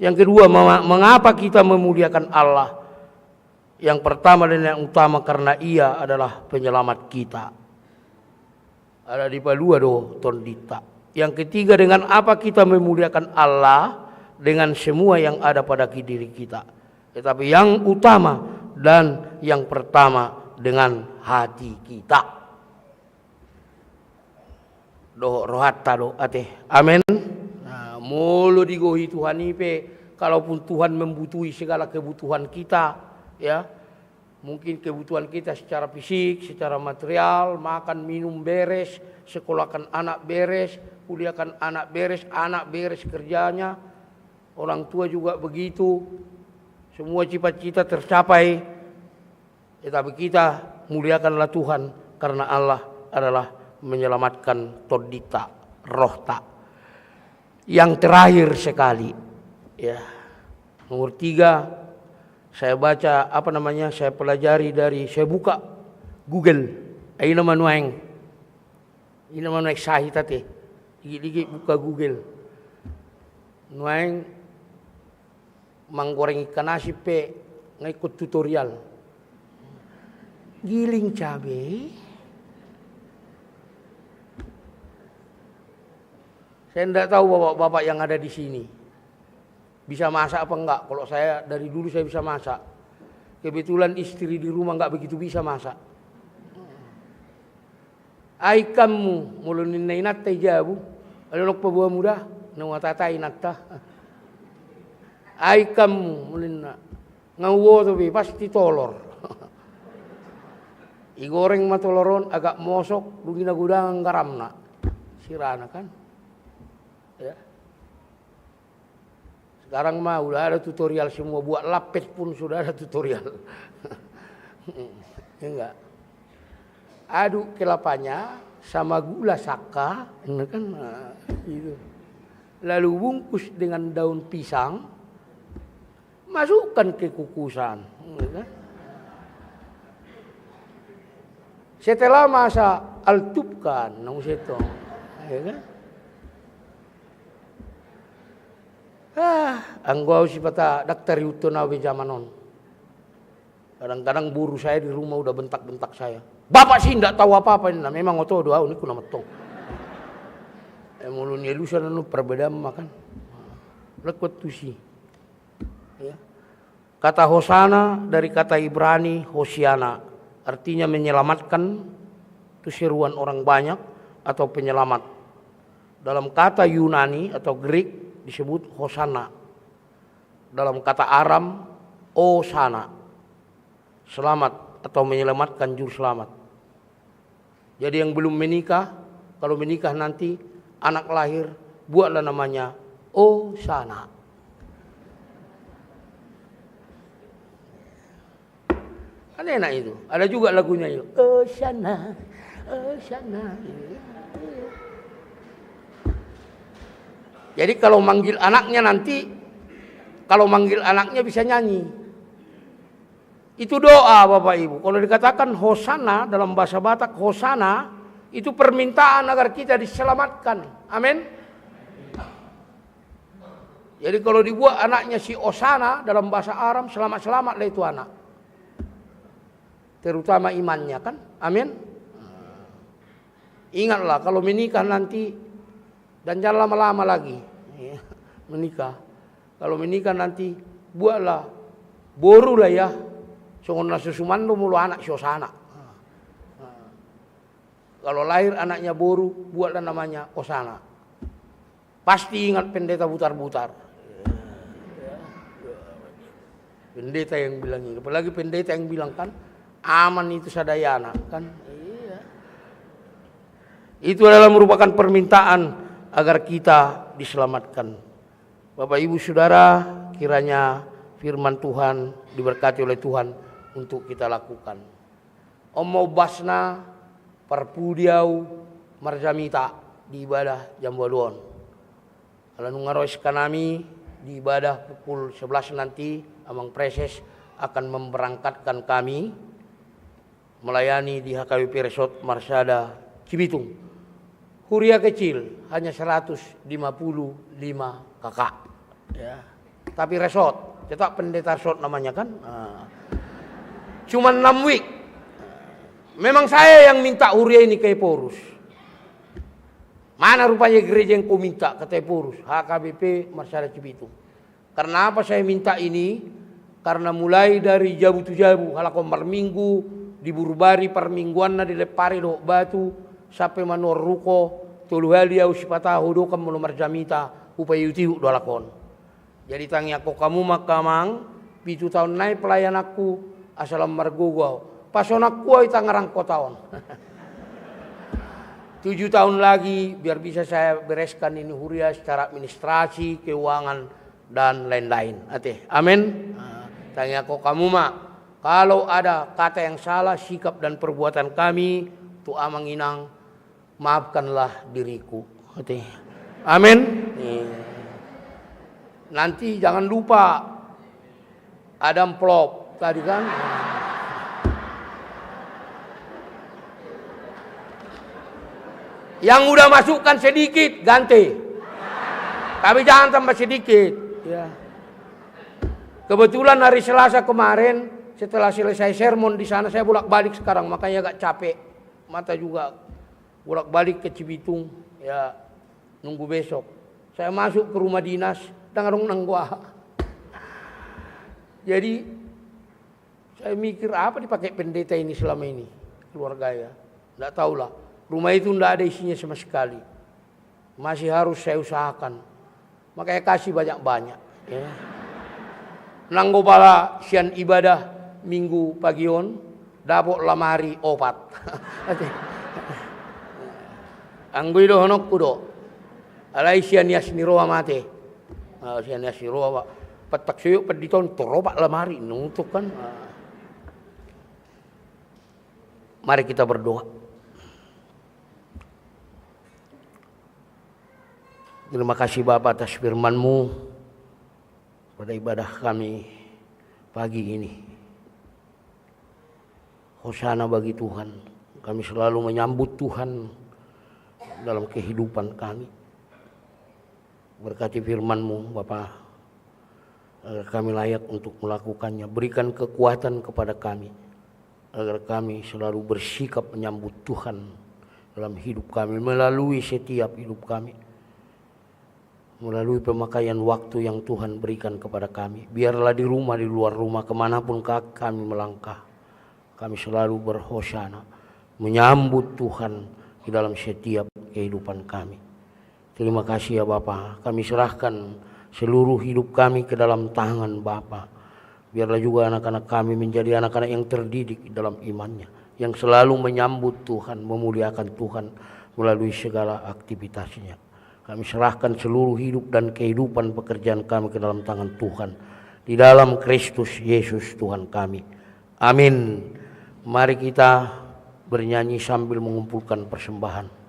Speaker 3: Yang kedua, mengapa kita memuliakan Allah? Yang pertama dan yang utama karena Ia adalah penyelamat kita. Ada di palua do tondita. Yang ketiga, dengan apa kita memuliakan Allah? Dengan semua yang ada pada diri kita. Tetapi yang utama dan yang pertama dengan hati kita. Do rohatta do ate. Amin. Nah, mulu digohi Tuhan ipe. Kalaupun Tuhan membutuhi segala kebutuhan kita, ya, mungkin kebutuhan kita secara fisik, secara material, makan minum beres, sekolahkan anak beres, kuliahkan anak beres kerjanya, orang tua juga begitu, semua cita-cita tercapai. Tetapi kita muliakanlah Tuhan karena Allah adalah menyelamatkan todita rohta. Yang terakhir sekali, ya, nomor 3. Saya baca saya pelajari saya buka Google. Ayo manuang. Ini manuang sahih tadi. Dikit-dikit buka Google. Nuang menggoreng ikan nasi ngikut tutorial. Giling cabai. Saya tidak tahu bapak-bapak yang ada di sini bisa masak apa enggak. Kalau saya dari dulu saya bisa masak. Kebetulan istri di rumah enggak begitu bisa masak. Ai kamu mulunin nainat jabu. Alok pa buah muda nawatatai natta. Ai kamu mulin ngawo to pasti tolor. Igoreng matoloron agak mosok dugina gudang garamna. Sirana kan. Ya. Sekarang mah udah ada tutorial semua, buat lapis pun sudah ada tutorial. Ya enggak. Aduk kelapanya sama gula saka, kan? Nah, itu. Lalu bungkus dengan daun pisang, masukkan ke kukusan. Kan? Setelah masa altupkan, nang seto, ya kan? Anggau si pata daktar yuto nawe zamanon. Kadang-kadang buru saya di rumah udah bentak-bentak saya. Bapak sih tidak tahu apa-apa ini. Memang oto doa ini kuna metong. Mulun elusan anu perbedaan makan. Lekut tusi. Ya. Kata Hosana dari kata Ibrani Hosiana, artinya menyelamatkan, itu seruan orang banyak atau penyelamat. Dalam kata Yunani atau Greek disebut Hosana. Dalam kata Aram Osana, selamat atau menyelamatkan juru selamat. Jadi yang belum menikah, kalau menikah nanti anak lahir, buatlah namanya Osana. Kan enak itu. Ada juga lagunya itu. Osana, Osana. Jadi kalau manggil anaknya nanti, kalau manggil anaknya bisa nyanyi. Itu doa Bapak Ibu. Kalau dikatakan Hosana dalam bahasa Batak, Hosana itu permintaan agar kita diselamatkan. Amin. Jadi kalau dibuat anaknya si Osana dalam bahasa Aram, selamat-selamatlah itu anak. Terutama imannya kan. Amin. Ingatlah kalau menikah nanti, dan jangan lama-lama lagi menikah. Kalau menikah nanti buatlah boru lah ya. Songon nasusumando mulu anak si Osana. Kalau lahir anaknya boru, buatlah namanya Osana. Pasti ingat pendeta butar-butar. Pendeta yang bilang ini, apalagi pendeta yang bilang kan aman itu sadayana kan. Iya. Itu adalah merupakan permintaan agar kita diselamatkan. Bapak Ibu Saudara, kiranya firman Tuhan diberkati oleh Tuhan untuk kita lakukan. Omo basna parpudiau marjamita di ibadah jambaluon. Kalau ngarois kanami di ibadah pukul 11 nanti Amang Preses akan memberangkatkan kami melayani di HKBP Resort Marsada Cibitung. Huria kecil hanya 155 kakak. Ya. Tapi resort, cetak pendeta resort namanya kan. Cuma 6 week. Memang saya yang minta Huria ini ke Eporus. Mana rupanya gereja yang kau minta ke Eporus? HKBP Marsada Cibitung. Karena apa saya minta ini? Karena mulai dari jabu tu jabu, halakon minggu, di Burbari permingguan na dilepari do batu, sampai manor ruko, tulu halia usipatahu do kam mulumar jamita, upayuti do lakon. Jadi tangi aku kamu makamang, 7 tahun naik pelayan aku, asalam margugau. Pasonak ku ay tangarang ko taon. 7 tahun lagi biar bisa saya bereskan ini Huria secara administrasi, keuangan dan lain-lain. Amin. Tanya aku kamu mak, kalau ada kata yang salah, sikap dan perbuatan kami, tu amang inang, maafkanlah diriku. Amin. Nanti jangan lupa ada amplop tadi kan. Yang udah masukkan sedikit ganti. Tapi jangan tambah sedikit. Ya. Kebetulan hari Selasa kemarin setelah selesai sermon di sana saya bolak-balik sekarang, makanya agak capek. Mata juga bolak-balik ke Cibitung. Ya, nunggu besok. Saya masuk ke rumah dinas dengarung nanggua. Jadi saya mikir apa dipakai pendeta ini selama ini keluarga ya. Enggak tahulah. Rumah itu enggak ada isinya sama sekali. Masih harus saya usahakan. Makanya kasih banyak-banyak. Ya. Nanggo pala sian ibadah minggu pagion, dapok lamari opat. Anggo do honok kudo. Alai sian yasniroa mate. Sian yasniroa petak suyuk pediton toropak lamari nutuk kan. Mari kita berdoa. Terima kasih Bapa atas firman-Mu pada ibadah kami pagi ini. Hosana bagi Tuhan. Kami selalu menyambut Tuhan dalam kehidupan kami. Berkati firman-Mu Bapa, agar kami layak untuk melakukannya. Berikan kekuatan kepada kami, agar kami selalu bersikap menyambut Tuhan dalam hidup kami, melalui setiap hidup kami, melalui pemakaian waktu yang Tuhan berikan kepada kami. Biarlah di rumah, di luar rumah, kemanapun kami melangkah, kami selalu berhosana, menyambut Tuhan di dalam setiap kehidupan kami. Terima kasih ya Bapa, kami serahkan seluruh hidup kami ke dalam tangan Bapa. Biarlah juga anak-anak kami menjadi anak-anak yang terdidik dalam imannya, yang selalu menyambut Tuhan, memuliakan Tuhan melalui segala aktivitasnya. Kami serahkan seluruh hidup dan kehidupan pekerjaan kami ke dalam tangan Tuhan, di dalam Kristus Yesus Tuhan kami. Amin. Mari kita bernyanyi sambil mengumpulkan persembahan.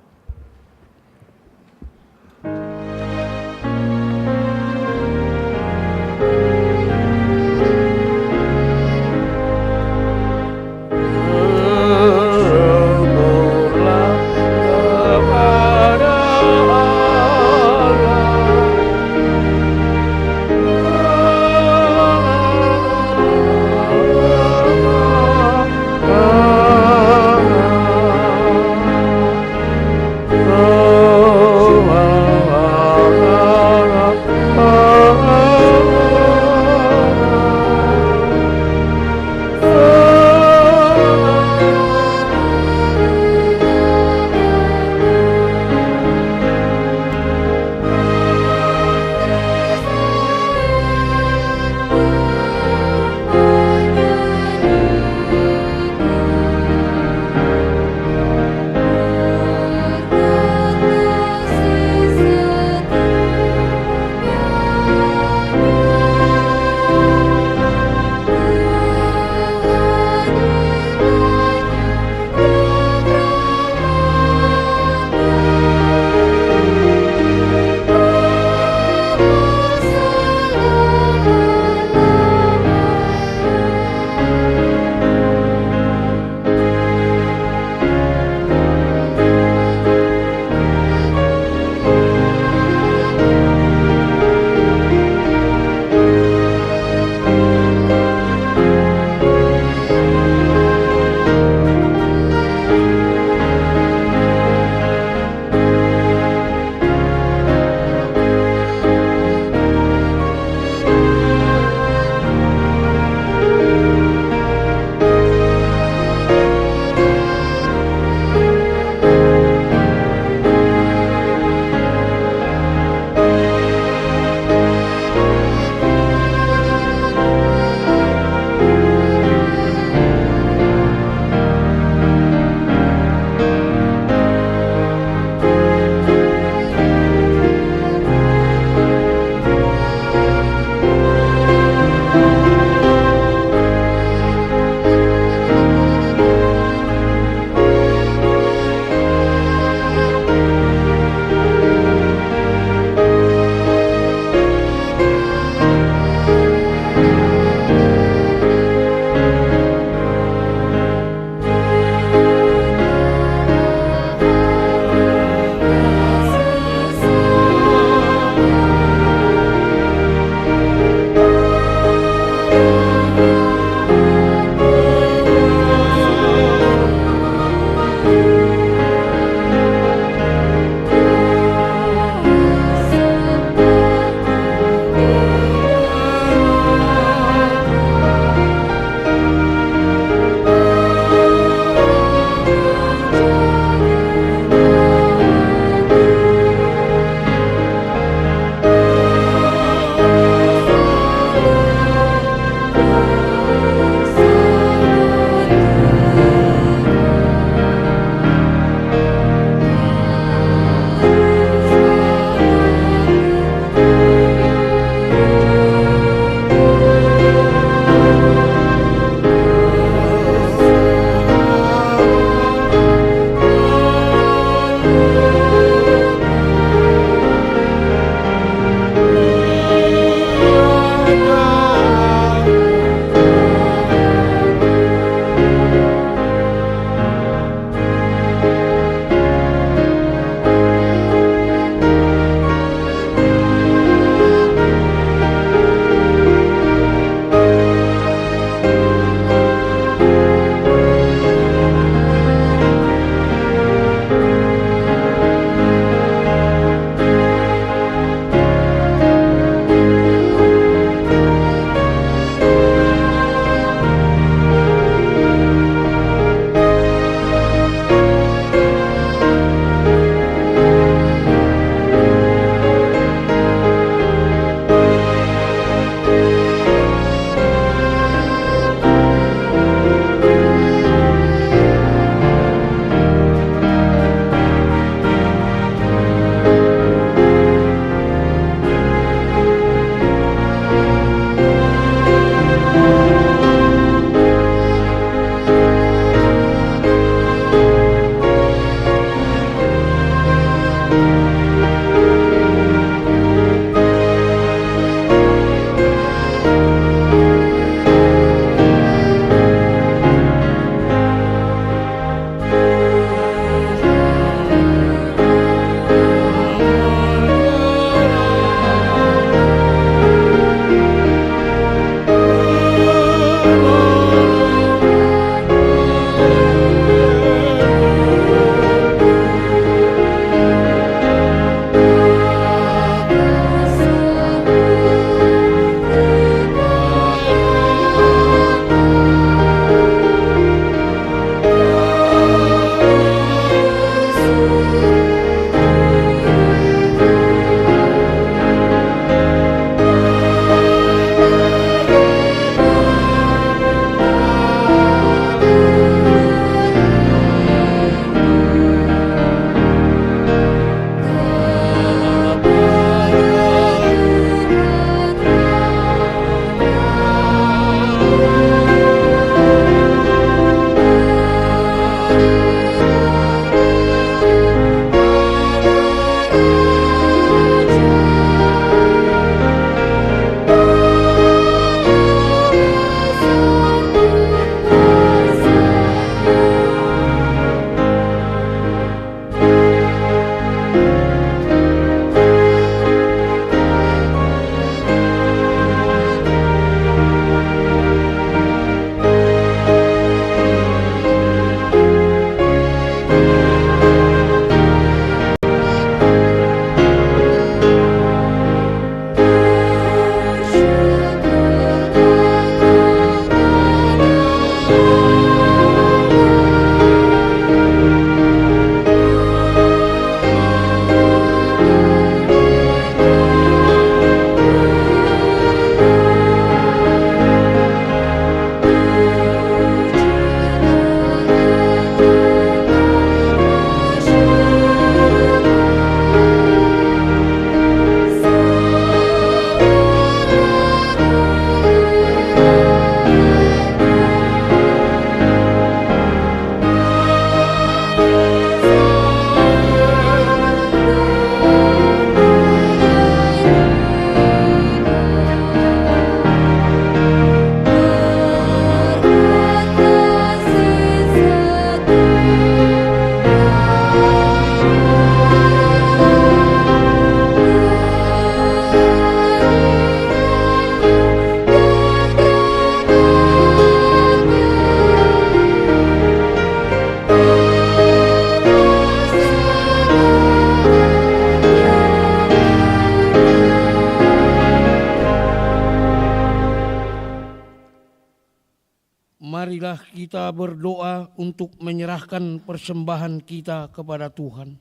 Speaker 3: kita berdoa untuk menyerahkan persembahan kita kepada Tuhan.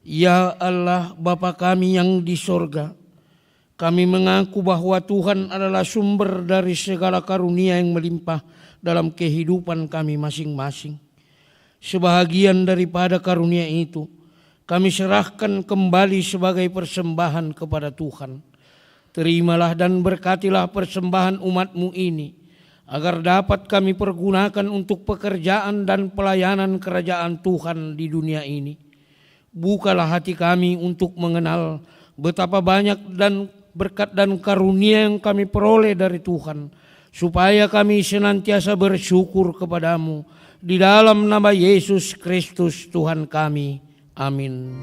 Speaker 3: Ya Allah, Bapa kami yang di sorga, kami mengaku bahwa Tuhan adalah sumber dari segala karunia yang melimpah dalam kehidupan kami masing-masing. Sebahagian daripada karunia itu kami serahkan kembali sebagai persembahan kepada Tuhan. Terimalah dan berkatilah persembahan umat-Mu ini, agar dapat kami pergunakan untuk pekerjaan dan pelayanan kerajaan Tuhan di dunia ini. Bukalah hati kami untuk mengenal betapa banyak dan berkat dan karunia yang kami peroleh dari Tuhan, supaya kami senantiasa bersyukur kepadamu. Di dalam nama Yesus Kristus Tuhan kami. Amin.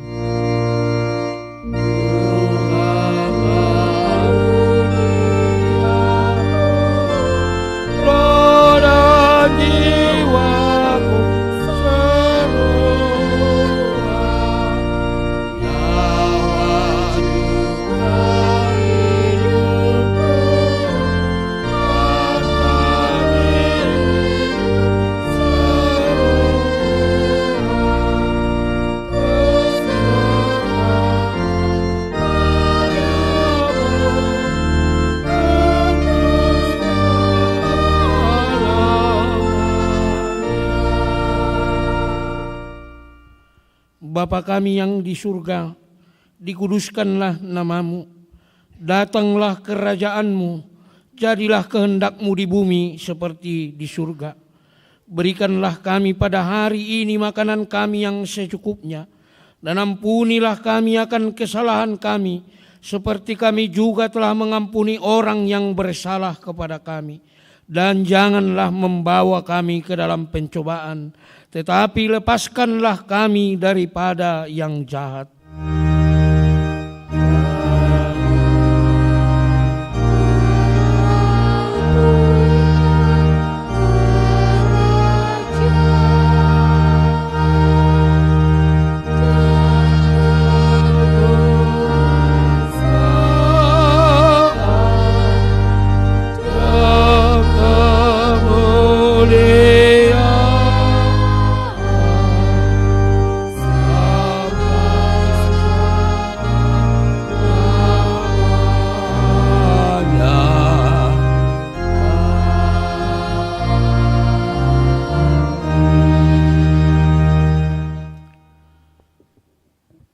Speaker 3: Bapa kami yang di surga, dikuduskanlah nama-Mu, datanglah kerajaan-Mu, jadilah kehendak-Mu di bumi seperti di surga. Berikanlah kami pada hari ini makanan kami yang secukupnya, dan ampunilah kami akan kesalahan kami, seperti kami juga telah mengampuni orang yang bersalah kepada kami. Dan janganlah membawa kami ke dalam pencobaan, tetapi lepaskanlah kami daripada yang jahat.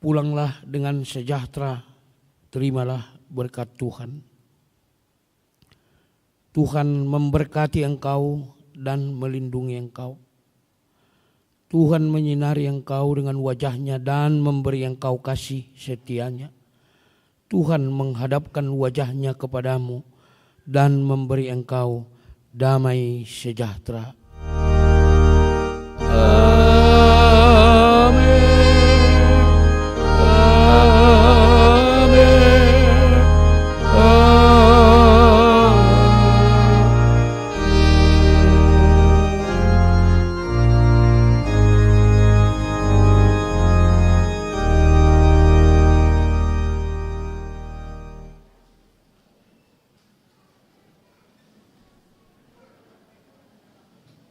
Speaker 3: Pulanglah dengan sejahtera, terimalah berkat Tuhan. Tuhan memberkati engkau dan melindungi engkau. Tuhan menyinari engkau dengan wajah-Nya dan memberi engkau kasih setia-Nya. Tuhan menghadapkan wajah-Nya kepadamu dan memberi engkau damai sejahtera.